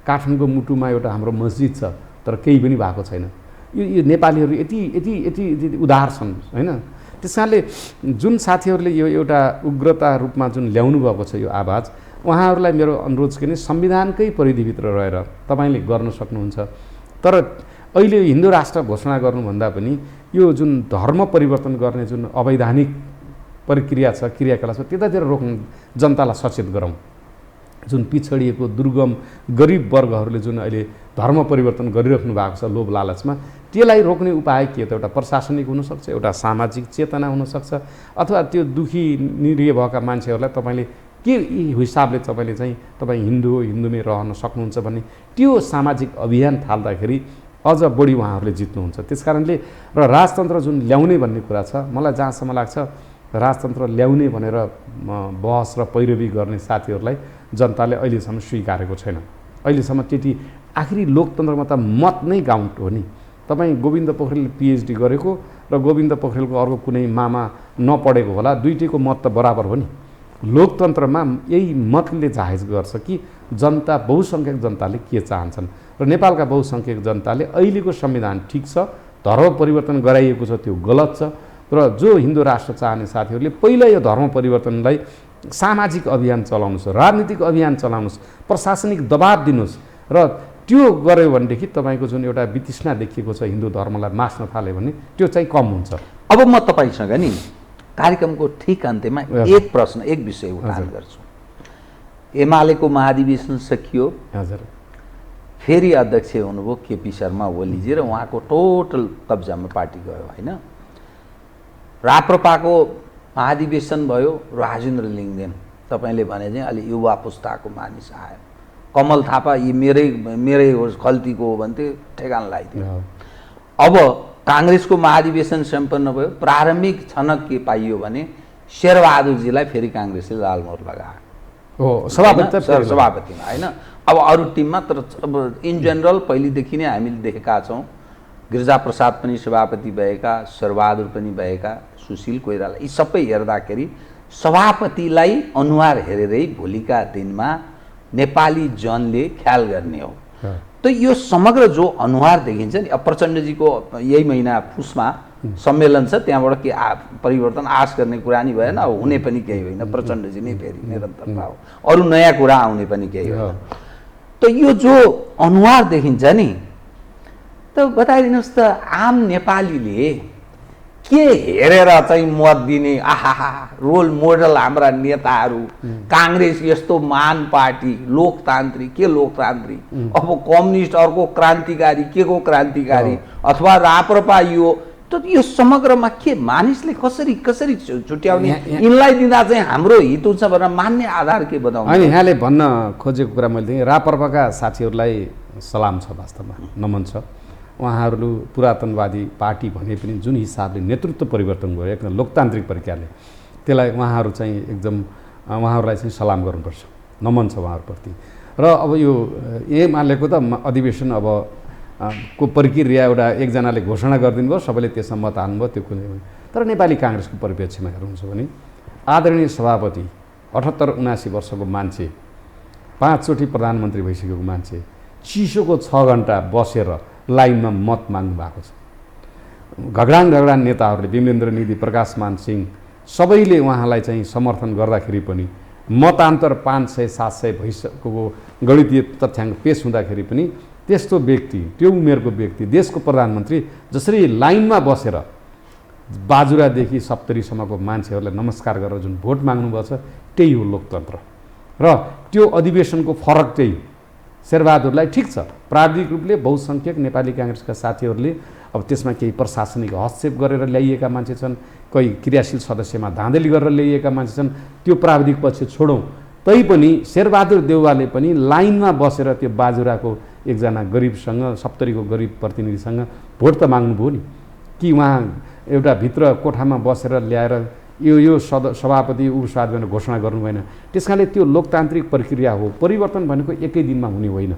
Speaker 2: काठमाडौँको मुटुमा एउटा हाम्रो मस्जिद छ, तर केही पनि भएको छैन। यो नेपालीहरू यति उदार छन् हैन? त्यस कारणले जुन साथीहरूले यो एउटा उग्रता रूपमा जुन ल्याउनु भएको छ यो आवाज, उहाँहरूलाई मेरो अनुरोध के भने संविधानकै परिधिभित्र रहेर तपाईँले गर्न सक्नुहुन्छ। तर अहिले हिन्दू राष्ट्र घोषणा गर्नुभन्दा पनि यो जुन धर्म परिवर्तन गर्ने जुन अवैधानिक प्रक्रिया छ, क्रियाकलाप छ, त्यतातिर रोक्न जनतालाई सचेत गरौँ। जुन पिछडिएको दुर्गम गरिब वर्गहरूले जुन अहिले धर्म परिवर्तन गरिराख्नु भएको छ लोभ लालचमा, त्यसलाई रोक्ने उपाय के त? एउटा प्रशासनिक हुनसक्छ, एउटा सामाजिक चेतना हुनसक्छ, अथवा त्यो दुखी निरीह भएका मान्छेहरूलाई तपाईँले के हिसाबले तपाईँ हिन्दू हो, हिन्दूमै रहन सक्नुहुन्छ भन्ने त्यो सामाजिक अभियान थाल्दाखेरि अझ बढी उहाँहरूले जित्नुहुन्छ। त्यस कारणले र राजतन्त्र जुन ल्याउने भन्ने कुरा छ, मलाई जहाँसम्म लाग्छ राजतन्त्र ल्याउने भनेर बहस र पैरवी गर्ने साथीहरूलाई जनताले अहिलेसम्म स्वीकारेको छैन। अहिलेसम्म त्यति आखिरी लोकतन्त्रमा त मत नै काउन्ट हो नि। तपाईँ गोविन्द पोखरेलले PhD गरेको र गोविन्द पोखरेलको अर्को कुनै मामा नपढेको होला, दुईटैको मत त बराबर हो नि। लोकतन्त्रमा यही मतले जाहेज गर्छ कि जनता, बहुसङ्ख्यक जनताले के चाहन्छन्, र नेपालका बहुसङ्ख्यक जनताले अहिलेको संविधान ठिक छ, धर्म परिवर्तन गराइएको छ त्यो गलत छ, र जो हिन्दू राष्ट्र चाहने साथीहरूले पहिला यो धर्म परिवर्तनलाई सामाजिक अभियान चलाउनुहोस्, राजनीतिक अभियान चलाउनुहोस्, प्रशासनिक दबाब दिनुहोस्, र त्यो गऱ्यो भनेदेखि तपाईँको जुन एउटा वितृष्णा देखिएको छ हिन्दू धर्मलाई मास्न थाल्यो भने त्यो चाहिँ कम हुन्छ।
Speaker 5: अब म तपाईँसँग नि कार्यक्रमको ठिक अन्त्यमा एक प्रश्न, एक विषय उठान गर्छु। एमालेको महाधिवेशन सकियो,
Speaker 2: हजुर,
Speaker 5: फेरि अध्यक्ष हुनुभयो केपी शर्मा ओलीजी र उहाँको टोटल कब्जामा पार्टी गयो होइन। राप्रपाको महाधिवेशन भयो, राजेन्द्र लिङ्गदेन तपाईँले भने चाहिँ अलि युवा पुस्ताको मानिस आयो, कमल थापा यी मेरै होस् खल्तीको हो भन्थे ठेगान लगाइदियो। अब काङ्ग्रेसको महाधिवेशन सम्पन्न भयो, प्रारम्भिक छनक के पाइयो भने शेरबहादुरजीलाई फेरि काङ्ग्रेसले लालमोहर लगायो,
Speaker 2: हो
Speaker 5: सभापतिमा होइन। अब अरू टिममा, तर अब इन जेनरल पहिलेदेखि नै हामीले देखेका छौँ, गिरिजाप्रसाद पनि सभापति भएका, शेरबहादुर पनि भएका, सुशील कोइराला, यी सबै हेर्दाखेरि सभापतिलाई अनुहार हेरेरै भोलिका दिनमा नेपाली जनले ख्याल गर्ने हो। त यो समग्र जो अनुहार देखिन्छ नि, अब प्रचण्डजीको यही महिना पुसमा सम्मेलन छ, त्यहाँबाट के परिवर्तन आश गर्ने कुरा नि भएन, अब हुने पनि केही होइन, प्रचण्डजी नै फेरि निरन्तरता हो, अरू नयाँ कुरा आउने पनि केही होइन। त यो जो अनुहार देखिन्छ नि, त बताइदिनुहोस् त आम नेपालीले के हेरेर चाहिँ मत दिने? आहा, रोल मोडल हाम्रा नेताहरू, काङ्ग्रेस यस्तो महान पार्टी, लोकतान्त्रिक, के लोकतान्त्रिक, अब कम्युनिस्ट अर्को क्रान्तिकारी, के को क्रान्तिकारी, अथवा राप्रपा यो, त यो समग्रमा के मानिसले कसरी छुट्याउने? यिनलाई दिँदा चाहिँ हाम्रो हित हुन्छ भनेर मान्ने आधार के बताउनु?
Speaker 2: अनि यहाँले भन्न खोजेको कुरा मैले थिएँ, राप्रपाका साथीहरूलाई सलाम छ, वास्तवमा नमन छ। उहाँहरू पुरातनवादी पार्टी भने पनि जुन हिसाबले नेतृत्व परिवर्तन गर्यो एकदम लोकतान्त्रिक प्रक्रियाले, त्यसलाई उहाँहरू चाहिँ एकदम उहाँहरूलाई चाहिँ सलाम गर्नुपर्छ, नमन छ उहाँहरूप्रति। र अब यो एमालेको त अधिवेशन अब को प्रक्रिया एउटा एकजनाले घोषणा गरिदिनु भयो, सबैले त्यसमा मत हाल्नुभयो, त्यो कुनै। तर नेपाली काङ्ग्रेसको परिप्रेक्ष्यमा हेर्नुहुन्छ भने आदरणीय सभापति 78-79 वर्षको मान्छे, 5 चोटि प्रधानमन्त्री भइसकेको मान्छे, चिसोको 6 घन्टा बसेर लाइनमा मत माग्नु भएको छ। घगडान नेताहरूले, विमलेन्द्र निधि, प्रकाशमान सिंह, सबैले उहाँलाई चाहिँ समर्थन गर्दाखेरि पनि मतान्तर 500-700 भइसकेको गणितीय तथ्याङ्क पेश हुँदाखेरि पनि त्यस्तो व्यक्ति, त्यो उमेरको व्यक्ति, देशको प्रधानमन्त्री जसरी लाइनमा बसेर बाजुरादेखि सप्तरीसम्मको मान्छेहरूलाई नमस्कार गरेर जुन भोट माग्नुभएको छ, त्यही हो लोकतन्त्र। र त्यो अधिवेशनको फरक त्यही, शेरबहादुरलाई ठिक छ, प्राविधिक रूपले बहुसङ्ख्यक नेपाली काङ्ग्रेसका साथीहरूले अब त्यसमा केही प्रशासनिक हस्तक्षेप गरेर ल्याइएका मान्छे छन्, कोही क्रियाशील सदस्यमा धाँधली गरेर ल्याइएका मान्छे छन्, त्यो प्राविधिक पक्ष छोडौँ। तैपनि शेरबहादुर देउवाले पनि लाइनमा बसेर त्यो बाजुराको एकजना गरिबसँग, सप्तरीको गरिब प्रतिनिधिसँग भोट त माग्नुभयो नि, कि उहाँ एउटा भित्र कोठामा बसेर ल्याएर यो सभापति उपसभापति भनेर घोषणा गर्नु भएन। त्यस कारणले त्यो लोकतान्त्रिक प्रक्रिया हो, परिवर्तन भनेको एकै दिनमा हुने होइन।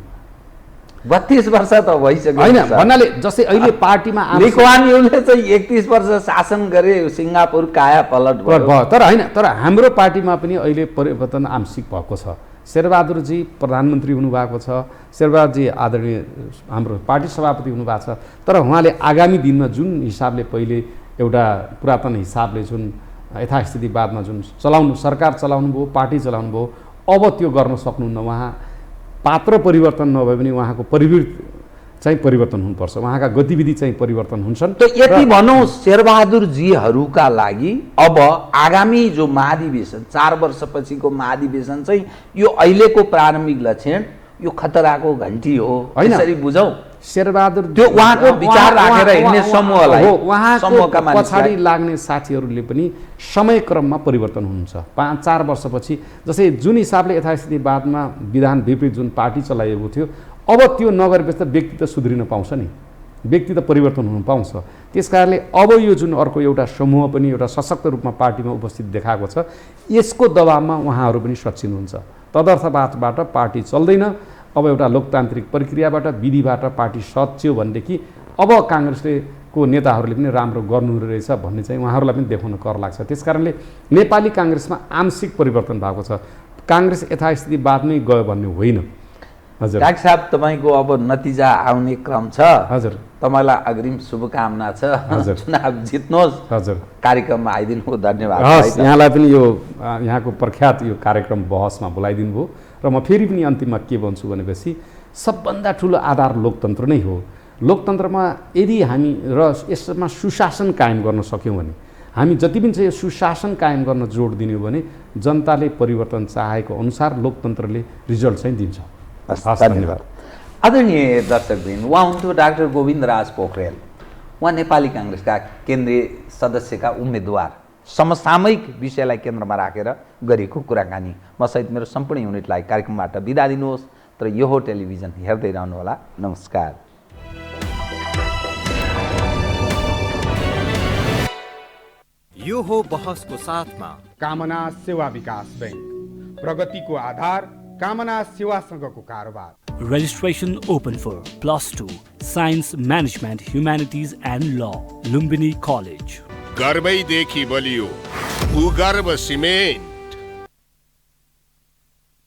Speaker 5: 32 वर्ष त भइसक्यो
Speaker 2: होइन भन्नाले जस्तै अहिले पार्टीमा
Speaker 5: ली कुआन यूले चाहिँ 31 वर्ष शासन गरे, सिङ्गापुर काया पलट भयो।
Speaker 2: तर होइन, तर हाम्रो पार्टीमा पनि अहिले परिवर्तन आंशिक भएको छ। शेरबहादुरजी प्रधानमन्त्री हुनुभएको छ, शेरबहादुरजी आदरणीय हाम्रो पार्टी सभापति हुनुभएको छ, तर उहाँले आगामी दिनमा जुन हिसाबले पहिले एउटा पुरातन हिसाबले जुन यथास्थितिवादमा जुन सरकार चलाउनु भयो, पार्टी चलाउनु भयो, अब त्यो गर्न सक्नुहुन्न। उहाँ पात्र परिवर्तन नभए पनि उहाँको प्रवृत्ति चाहिँ परिवर्तन हुनुपर्छ, उहाँका गतिविधि चाहिँ परिवर्तन हुन्छन्।
Speaker 5: त यति भनौँ शेरबहादुरजीहरूका लागि अब आगामी जो महाधिवेशन, 4 वर्षपछिको महाधिवेशन चाहिँ यो अहिलेको प्रारम्भिक लक्षण यो खतराको घन्टी हो, यसरी बुझौँ।
Speaker 2: शेरबहादुर
Speaker 5: त्यो उहाँको विचार राखेर हिँड्ने समूहलाई,
Speaker 2: उहाँका पछाडि लाग्ने साथीहरूले पनि समयक्रममा परिवर्तन हुनुहुन्छ। 5-4 वर्षपछि जस्तै जुन हिसाबले यथास्थितिवादमा विधान विपरीत जुन पार्टी चलाइएको थियो, अब त्यो नगरेपछि त व्यक्ति त सुध्रिन पाउँछ नि, व्यक्ति त परिवर्तन हुन पाउँछ। त्यस कारणले अब यो जुन अर्को एउटा समूह पनि एउटा सशक्त रूपमा पार्टीमा उपस्थित देखाएको छ, यसको दबावमा उहाँहरू पनि सक्षिनुहुन्छ। तदर्थवादबाट पार्टी चल्दैन, अब एउटा लोकतान्त्रिक प्रक्रियाबाट, विधिबाट पार्टी सच्यो भनेदेखि अब काङ्ग्रेसले को नेताहरूले पनि राम्रो गर्नु रहेछ भन्ने चाहिँ उहाँहरूलाई पनि देखाउन कर लाग्छ। त्यसकारणले नेपाली काङ्ग्रेसमा आंशिक परिवर्तन भएको छ, काङ्ग्रेस यथास्थितिवादमै गयो भन्ने होइन। हजुर
Speaker 5: डाक्टर साहब, तपाईँको अब नतिजा आउने क्रम छ।
Speaker 2: हजुर
Speaker 5: तपाईँलाई अग्रिम शुभकामना छ।
Speaker 2: हजुर।
Speaker 5: चुनाव जित्नुहोस्।
Speaker 2: हजुर
Speaker 5: कार्यक्रममा आइदिनु धन्यवाद।
Speaker 2: हस्, यहाँलाई पनि यो यहाँको प्रख्यात यो कार्यक्रम बहसमा बोलाइदिनु भयो र म फेरि पनि अन्तिममा के भन्छु भनेपछि सबभन्दा ठुलो आधार लोकतन्त्र नै हो। लोकतन्त्रमा यदि हामी र यसमा सुशासन कायम गर्न सक्यौँ भने, हामी जति पनि चाहिँ यो सुशासन कायम गर्न जोड दिने हो भने जनताले परिवर्तन चाहेको अनुसार लोकतन्त्रले रिजल्ट चाहिँ दिन्छ।
Speaker 5: हस्, धन्यवाद। आदरणीय दर्शकवृन्द, उहाँ हुनुहुन्थ्यो डाक्टर गोविन्दराज पोखरेल। उहाँ नेपाली काङ्ग्रेसका केन्द्रीय सदस्यका उम्मेदवार। समसामयिक विषयलाई केन्द्रमा राखेर गरेको कुराकानी। म सहित मेरो सम्पूर्ण युनिटलाई कार्यक्रमबाट बिदा दिनुहोस्, तर यो हो टेलिभिजन हेर्दै रहनुहोला। नमस्कार।
Speaker 1: यो हो बहसको साथमा
Speaker 6: कामना सेवा विकास बैंक, प्रगतिको आधार कामना सेवासँगको कारोबार।
Speaker 3: Registration open for +2 Science Management Humanities and Law, Lumbini College.
Speaker 4: गर्वैदेखि बलियो भूगर्भ सिमेन्ट।